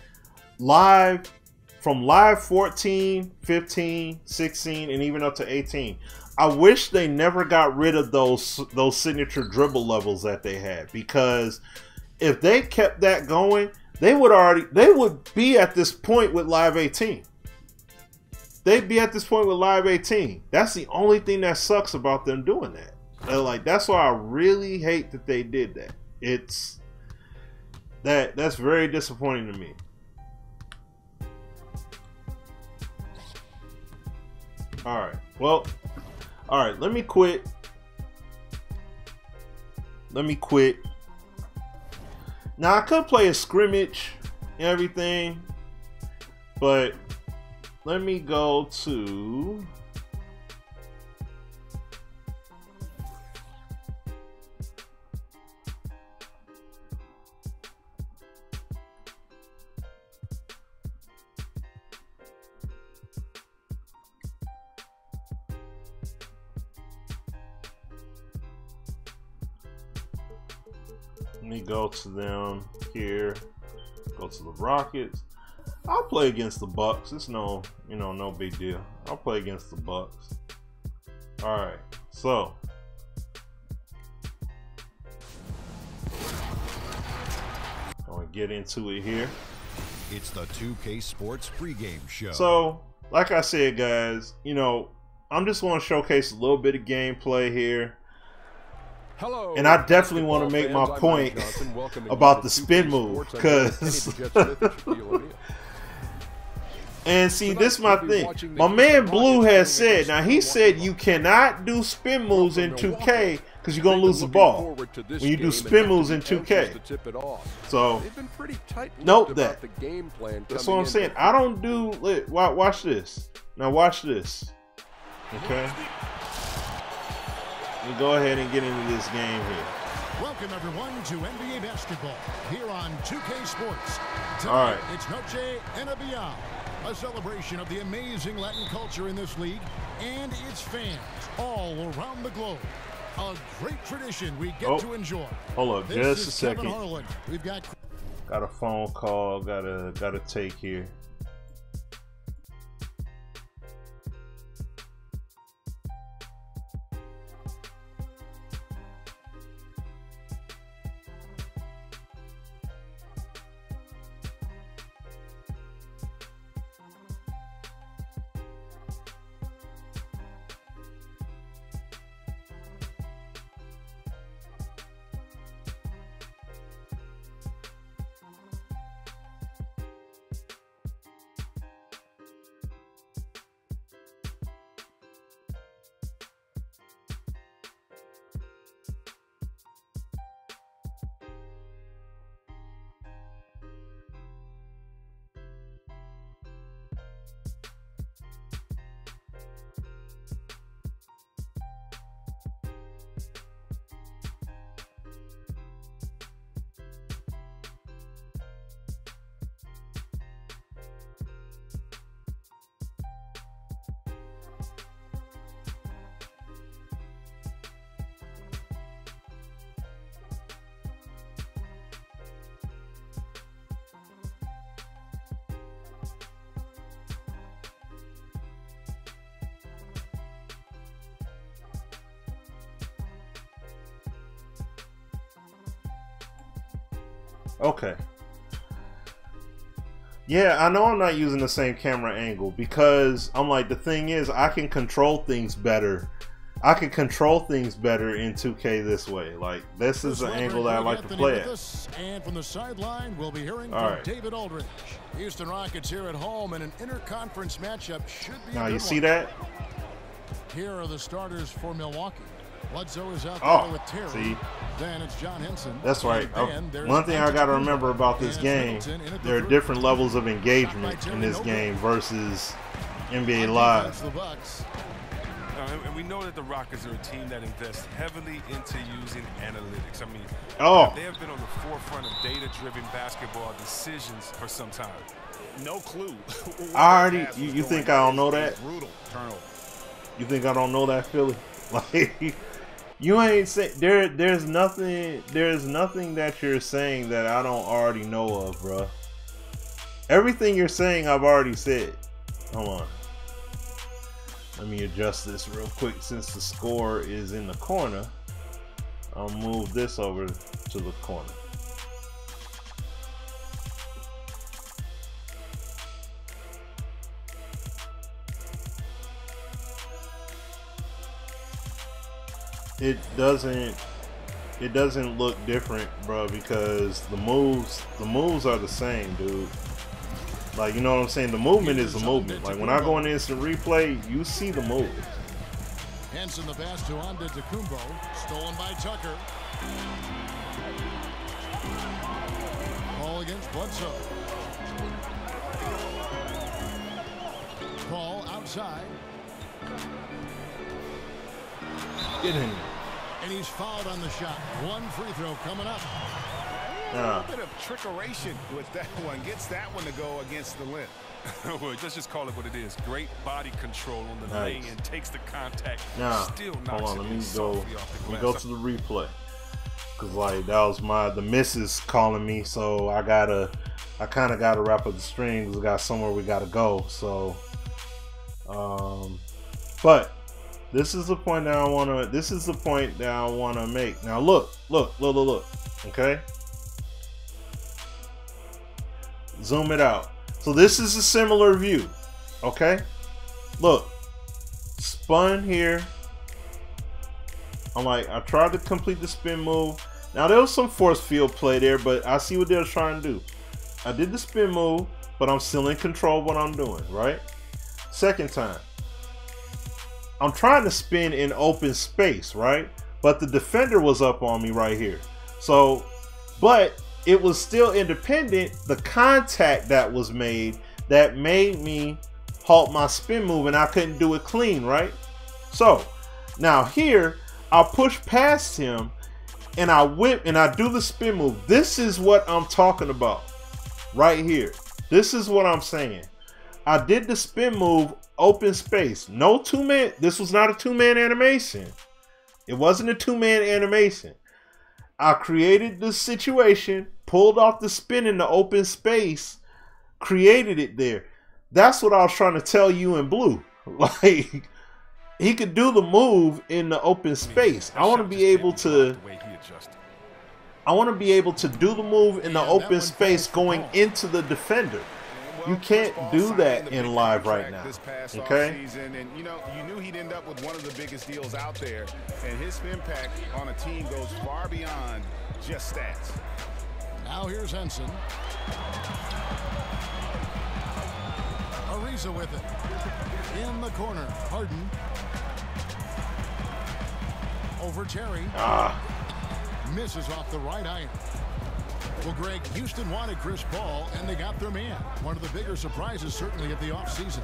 live, from live 14, 15, 16, and even up to 18, I wish they never got rid of those signature dribble levels that they had, because if they kept that going, they would be at this point with live 18. They'd be at this point with live 18. That's the only thing that sucks about them doing that. Like, that's why I really hate that they did that. That's very disappointing to me. Alright, well, alright, let me quit. Now, I could play a scrimmage and everything, but let me go to... Let me go to them here. Go to the Rockets. I'll play against the Bucks. It's no big deal. I'll play against the Bucks. All right, so gonna get into it here. It's the 2K Sports pregame show. So, like I said, guys, I'm just want to showcase a little bit of gameplay here. Hello, and I definitely want to make my point about the spin move, because and see, this is my thing. My man Blue has said, now he said you cannot do spin moves in 2K because you're gonna lose the ball when you do spin moves in 2K. So note that. That's what I'm saying. I don't do. Watch this. Now watch this. Okay. Let me go ahead and get into this game here. Welcome everyone to NBA basketball here on 2K Sports. Tonight, all right. It's Noche NBA, a celebration of the amazing Latin culture in this league and its fans all around the globe. A great tradition we get to enjoy. Hold up, just a second. Harlan. We've got a phone call. Gotta take here. Okay. Yeah, I know I'm not using the same camera angle because I'm like, the thing is, I can control things better. I can control things better in 2K this way. Like, this is the angle that I like to play at. And from the sideline, we'll be hearing from David Aldridge. Houston Rockets here at home, and an interconference matchup should be. Now you see that? Here are the starters for Milwaukee. Bledsoe is out there with Terry. See? Then it's John Henson. That's right. One thing I got to remember about this game, there are different levels of engagement in this game versus NBA Live. The Bucks. And we know that the Rockets are a team that invests heavily into using analytics. I mean, they have been on the forefront of data-driven basketball decisions for some time. No clue. You think I don't know that? Brutal turnover. You think I don't know that, Philly? Like, you ain't say there's nothing that you're saying that I don't already know of, bro. Everything you're saying I've already said. Hold on. Let me adjust this real quick since the score is in the corner. I'll move this over to the corner. It doesn't look different, bro, because the moves are the same, dude. Like, you know what I'm saying? The movement is the movement. Like, when I go in instant replay, you see the moves. Henson the pass to Antetokounmpo. Stolen by Tucker. Ball against Bledsoe. Ball outside. Get in. And he's fouled on the shot. One free throw coming up. A little bit of trickeration with that one. Gets that one to go against the limb. Well, let's just call it what it is. Great body control on the lane and takes the contact. Still knocks hold on, it in softly off the glass. Let me go to the replay. Cause like that was the missus calling me, so I kind of gotta wrap up the stream because we got somewhere we gotta go. So, but this is the point that I wanna make. Now look. Okay. Zoom it out. So this is a similar view. Okay. Look. Spun here. I tried to complete the spin move. Now there was some force field play there, but I see what they were trying to do. I did the spin move, but I'm still in control of what I'm doing, right? Second time. I'm trying to spin in open space, right? But the defender was up on me right here. So, but it was still independent. The contact that was made that made me halt my spin move and I couldn't do it clean, right? So, now here, I'll push past him and I whip and I do the spin move. This is what I'm talking about right here. This is what I'm saying. I did the spin move open space. No two-man. This was not a two-man animation. It wasn't a two-man animation. I created the situation, pulled off the spin in the open space, created it there. That's what I was trying to tell you in blue. Like, he could do the move in the open space. I want to be able to do the move in the open space going into the defender. You can't do that in live right now. Okay? And you know, you knew he'd end up with one of the biggest deals out there, and his impact on a team goes far beyond just stats. Now here's Henson. Ariza with it. In the corner. Harden. Over Terry. Misses off the right iron. Well, Greg, Houston wanted Chris Paul, and they got their man. One of the bigger surprises, certainly, of the offseason.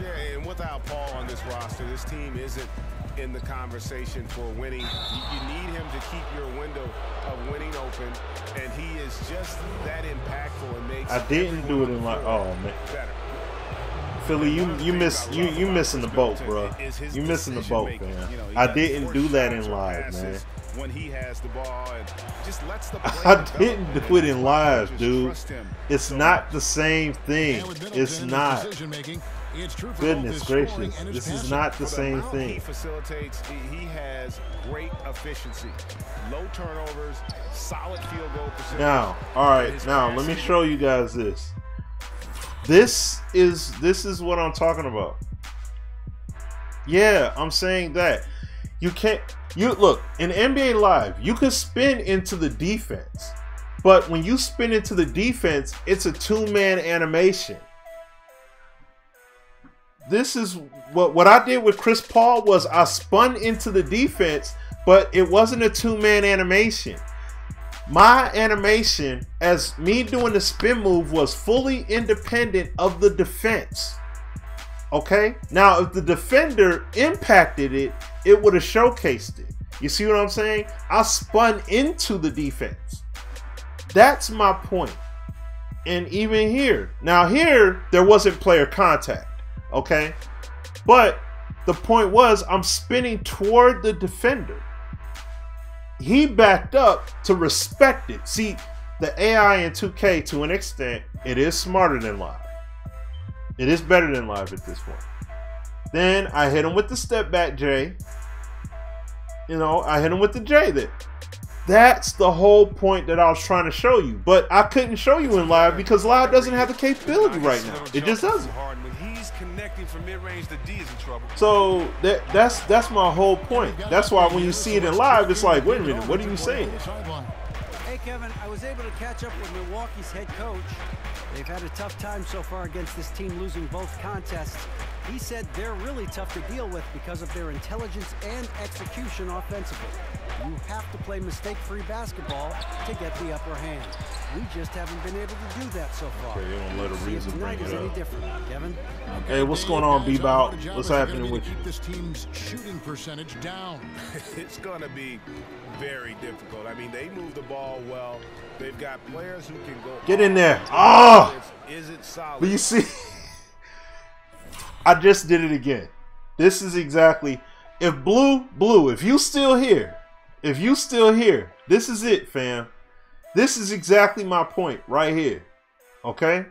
Yeah, and without Paul on this roster, this team isn't in the conversation for winning. You need him to keep your window of winning open, and he is just that impactful and makes. I didn't do it in like, oh man, better. Philly, you missing the boat, bro. You missing the boat, man. I didn't do that in live, man. When he has the ball and just lets the I didn't do it in live, dude. It's not the same thing. It's not. Goodness gracious, this is not the same thing. He facilitates. He has great efficiency, low turnovers, solid field goal percentage. Now, all right. Now let me show you guys this. This is what I'm talking about. Yeah, I'm saying that you can't. You look in NBA Live, you can spin into the defense, but when you spin into the defense, it's a two-man animation. This is what I did with Chris Paul was I spun into the defense, but it wasn't a two-man animation. My animation as me doing the spin move was fully independent of the defense. Okay? Now, if the defender impacted it, it would have showcased it. You see what I'm saying? I spun into the defense. That's my point. And even here, now here, there wasn't player contact, okay? But the point was, I'm spinning toward the defender. He backed up to respect it. See, the AI in 2K, to an extent, it is smarter than live. It is better than live at this point. Then I hit him with the step back J. You know, I hit him with the J there. That's the whole point that I was trying to show you. But I couldn't show you in live because live doesn't have the capability right now. It just doesn't. So that's my whole point. That's why when you see it in live, it's like, wait a minute, what are you saying? Hey, Kevin, I was able to catch up with Milwaukee's head coach. They've had a tough time so far against this team, losing both contests. He said they're really tough to deal with because of their intelligence and execution offensively. You have to play mistake-free basketball to get the upper hand. We just haven't been able to do that so far. Okay, you don't let a reason bring it up. Any different, Kevin? Hey, what's going on, B-Bout? What's happening with you? Keep this team's shooting percentage down. It's going to be very difficult. I mean, they move the ball well. They've got players who can go. Get in there. Ah! Is it solid? But you see, I just did it again. This is exactly, if Blue, if you still here, this is it, fam. This is exactly my point right here. Okay?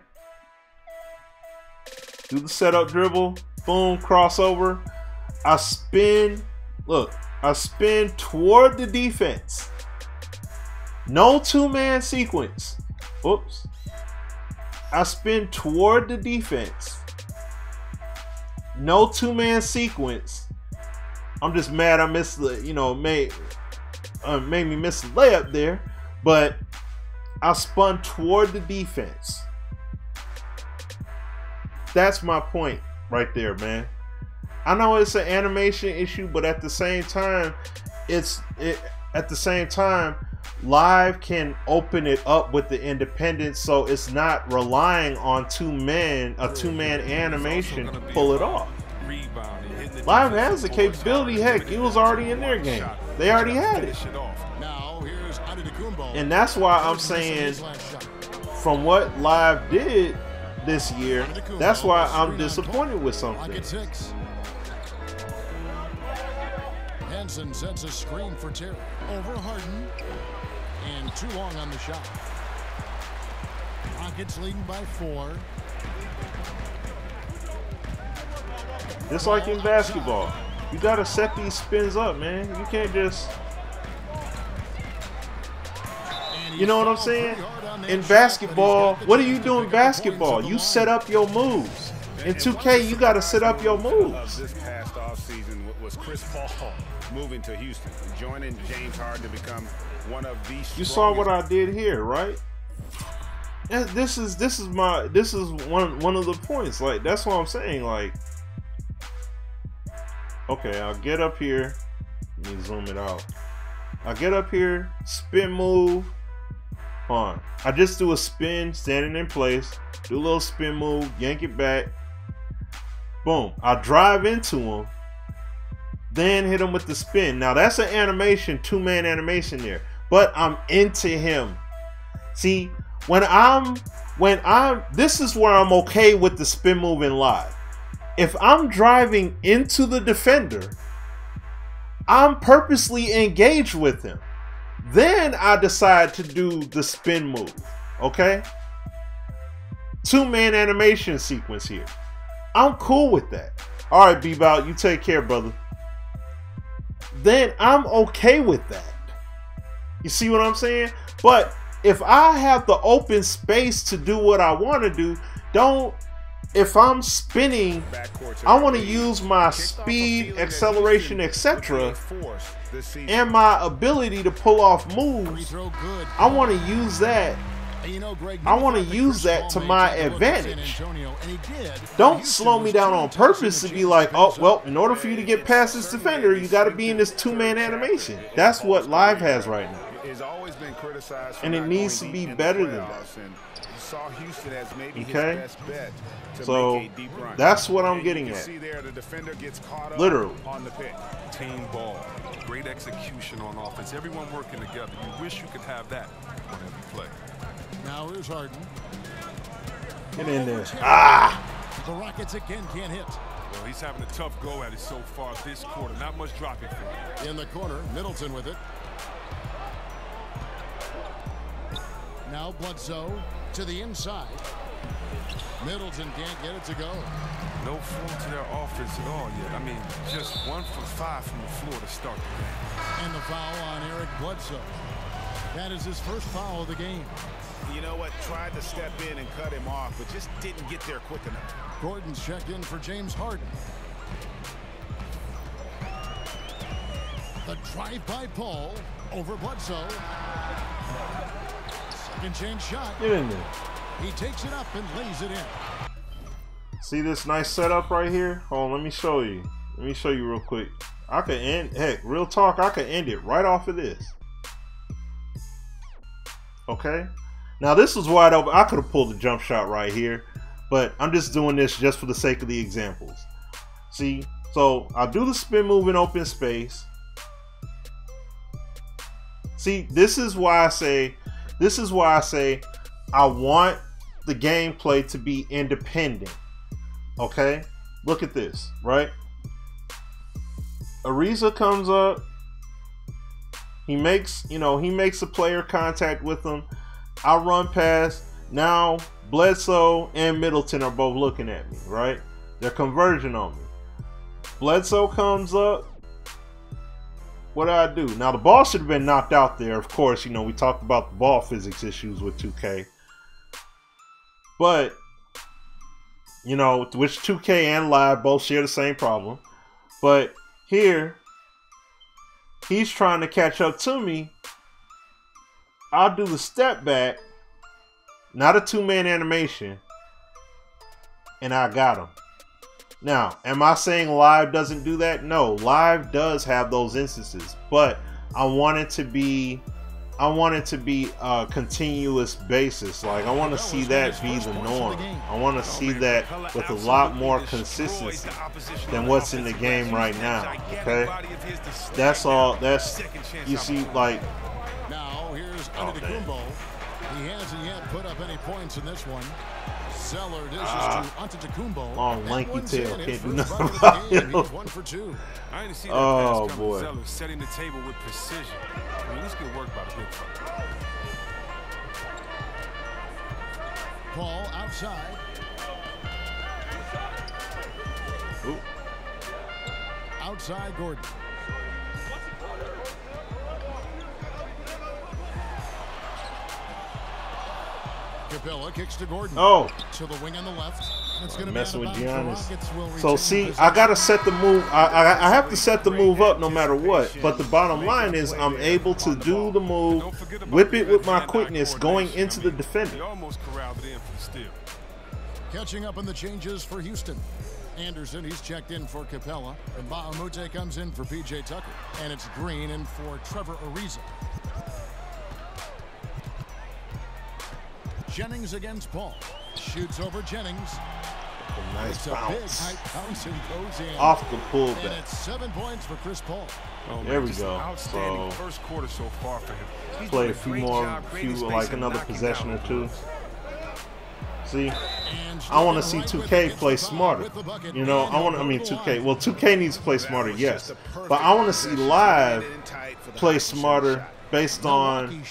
Do the setup dribble, boom, crossover. I spin, look, I spin toward the defense. No two-man sequence. Oops. I spin toward the defense. No two-man sequence. I'm just mad I missed the, you know, made me miss the layup there. But I spun toward the defense. That's my point right there, man. I know it's an animation issue, but at the same time, live can open it up with the independence, so it's not relying on a two-man animation to pull it off. Live has the capability. Heck, it was already in their game. They already had it. And that's why I'm saying, from what Live did this year, that's why I'm disappointed with something. Henson sets a screen for Terry. Over Harden. And too long on the shot. Rockets leading by 4. Just like in basketball, you gotta set these spins up, man. You can't just, you know what I'm saying? In basketball, what do you do in basketball? You set up your moves. In 2K, you gotta set up your moves. This past offseason was Chris Paul moving to Houston, joining James Harden to become one of the strongest. You saw what I did here, right? This is one of the points. Like, that's what I'm saying. Like, okay, I'll get up here. Let me zoom it out. I get up here, spin move. On. I just do a spin, standing in place, do a little spin move, yank it back. Boom. I drive into him, then hit him with the spin. Now that's an animation, two-man animation there. But I'm into him. See, this is where I'm okay with the spin move in live. If I'm driving into the defender, I'm purposely engaged with him. Then I decide to do the spin move, okay? Two-man animation sequence here. I'm cool with that. All right, B-Bout, you take care, brother. Then I'm okay with that. You see what I'm saying? But if I have the open space to do what I want to do, if I'm spinning, I want to use my speed, acceleration, etc., and my ability to pull off moves. I want to use that. I want to use that to my advantage. Don't slow me down on purpose to be like, oh, well, in order for you to get past this defender, you got to be in this two-man animation. That's what Live has right now. has always been criticized for and it needs to be better than that. And saw Houston as maybe okay, his best bet to so make a deep run. that's what I'm getting you at. See there, the defender gets caught up literally on the pick. Team ball, great execution on offense. Everyone working together. You wish you could have that on every play. Now here's Harden. Get in there. Ah! The Rockets again can't hit. Well, he's having a tough go at it so far this quarter. Not much dropping for him. In the corner, Middleton with it. Now Bledsoe to the inside. Middleton can't get it to go. No form to their offense at all yet. I mean, just 1 for 5 from the floor to start the game. And the foul on Eric Bledsoe. That is his first foul of the game. You know what? Tried to step in and cut him off, but just didn't get there quick enough. Gordon's checked in for James Harden. The drive by Paul over Bledsoe. Second chance shot. Get in there. He takes it up and lays it in. See this nice setup right here? Hold on, let me show you. Let me show you real quick. I could end, heck, real talk, I could end it right off of this. Okay? Now this was wide open. I could have pulled the jump shot right here, but I'm just doing this just for the sake of the examples. See? So I'll do the spin move in open space. See, this is why I say I want the gameplay to be independent. Okay? Look at this, right? Ariza comes up. He makes a player contact with him. I run past. Now Bledsoe and Middleton are both looking at me, right? They're converging on me. Bledsoe comes up. What do I do? Now the ball should have been knocked out there. Of course, we talked about the ball physics issues with 2K. But, which 2K and Live both share the same problem. But here, he's trying to catch up to me. I'll do the step back, not a two-man animation, and I got him. Now, am I saying Live doesn't do that? No, Live does have those instances, but I want it to be a continuous basis. Like, I want to see that be the norm. I want to see that with a lot more consistency than what's in the game right now. Okay, that's all. That's, you see, like. Now here's Antetokounmpo. He hasn't yet put up any points in this one. Zeller dishes to Antetokounmpo. Long lanky tail, can't do nothing about him. He's 1 for 2. I didn't see that pass coming. Zeller setting the table with precision. I mean, this could work by the big front. Paul outside. Ooh. Outside Gordon. Capella kicks to Gordon. Oh, to the wing on the left. It's going to messing with Giannis. So see, I gotta set the move. I have to set the move up no matter what. But the bottom line is, I'm able to do the move, whip it with my quickness, going into the defender. Almost corralled it in for the steal. Catching up on the changes for Houston. Anderson, he's checked in for Capella, and Bahamute comes in for PJ Tucker, and it's Green in for Trevor Ariza. Jennings against Paul. Shoots over Jennings. A nice bounce. A big high bounce and goes in. Off the pullback. And it's 7 points for Chris Paul. Oh, there we just go. Outstanding first quarter so far for him. He's play a done few great more, job creating like space and another knocking possession or down two. balls. See, I want to see 2K play smarter. I mean 2K. Well, 2K needs to play smarter, yes. But I want to see Live play smarter based on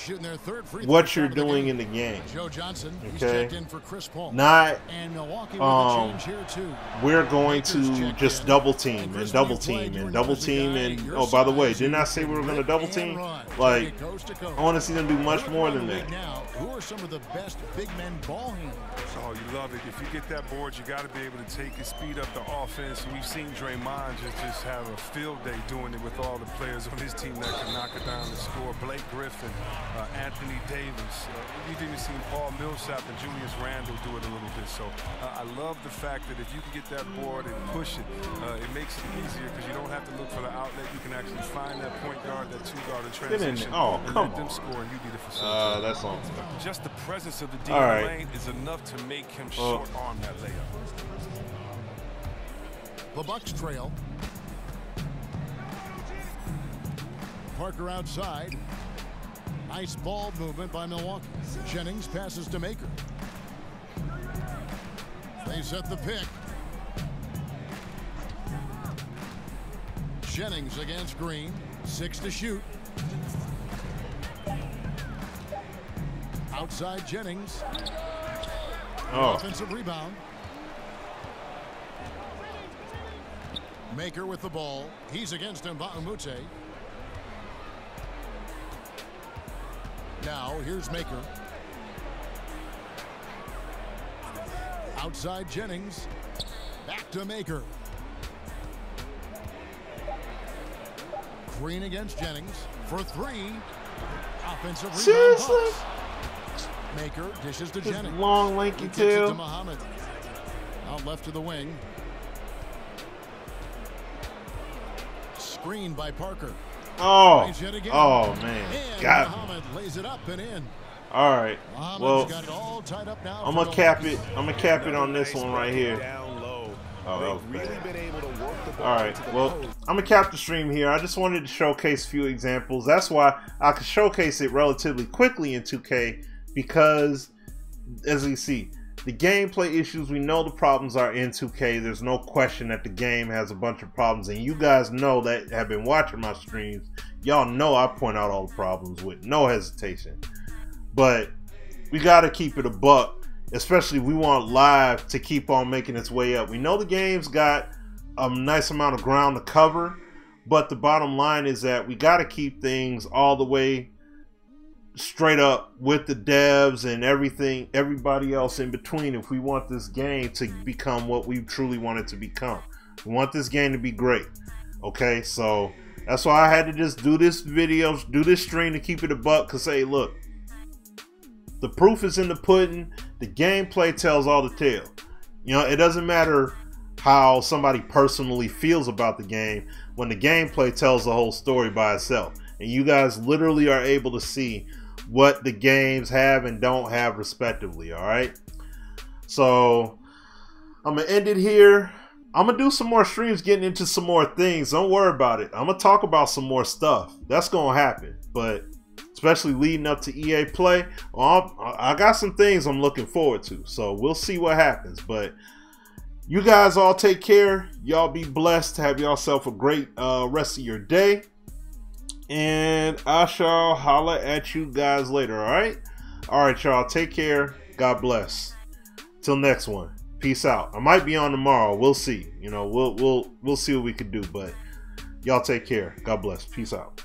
what you're doing in the game. Okay? Not we're going to just double team and double team and double team and, oh, by the way, didn't I say we were going to double team? Like, I want to see them do much more than that. Who are some of the best big men ball handlers? Oh, you love it. If you get that board, you got to be able to take and speed up the offense. We've seen Draymond just have a field day doing it with all the players on his team that can knock it down and score. Blake Griffin, Anthony Davis. We've even seen Paul Millsap and Julius Randle do it a little bit. So I love the fact that if you can get that board and push it, it makes it easier because you don't have to look for the outlet. You can actually find that point guard, that two-guard in transition, and let them score, and you be the facilitator. That's on. Just the presence of the D in the lane is enough to make him short-arm that layup. The Bucks trail. Parker outside. Nice ball movement by Milwaukee. Jennings passes to Maker. They set the pick. Jennings against Green. 6 to shoot. Outside Jennings. Offensive rebound. Maker with the ball. He's against Mbamute. Now here's Maker. Outside Jennings. Back to Maker. Green against Jennings for 3. Offensive rebound. Seriously? Maker dishes to Jennings. Long, lanky tail. To Muhammad. Out left to the wing. Screen by Parker. Oh man. Got Muhammad lays it up and in. All right. Well, got it all tied up now. I'm gonna cap it. I'm gonna cap it on this one right here. Down low. Oh, that was really bad. been able to work the ball. All right. Well, I'm gonna cap the stream here. I just wanted to showcase a few examples. That's why I could showcase it relatively quickly in 2K because, as you see, the gameplay issues, we know the problems are in 2K. There's no question that the game has a bunch of problems, and you guys know that have been watching my streams. Y'all know I point out all the problems with no hesitation. But we got to keep it a buck, especially we want live to keep on making its way up. We know the game's got a nice amount of ground to cover, but the bottom line is that we got to keep things all the way straight up with the devs and everything, everybody else in between, if we want this game to become what we truly want it to become. We want this game to be great. Okay, so that's why I had to just do this video, do this stream to keep it a buck, because hey, look, the proof is in the pudding. The gameplay tells all the tale. You know, it doesn't matter how somebody personally feels about the game when the gameplay tells the whole story by itself. And you guys literally are able to see what the games have and don't have respectively. All right, so I'm gonna end it here. I'm gonna do some more streams getting into some more things. Don't worry about it. I'm gonna talk about some more stuff. That's gonna happen, but especially leading up to EA Play, I got some things I'm looking forward to, so we'll see what happens. But you guys all take care. Y'all be blessed. Have yourself a great rest of your day. And I shall holla at you guys later, alright? Alright, y'all. Take care. God bless. Till next one. Peace out. I might be on tomorrow. We'll see. You know, we'll see what we can do. But y'all take care. God bless. Peace out.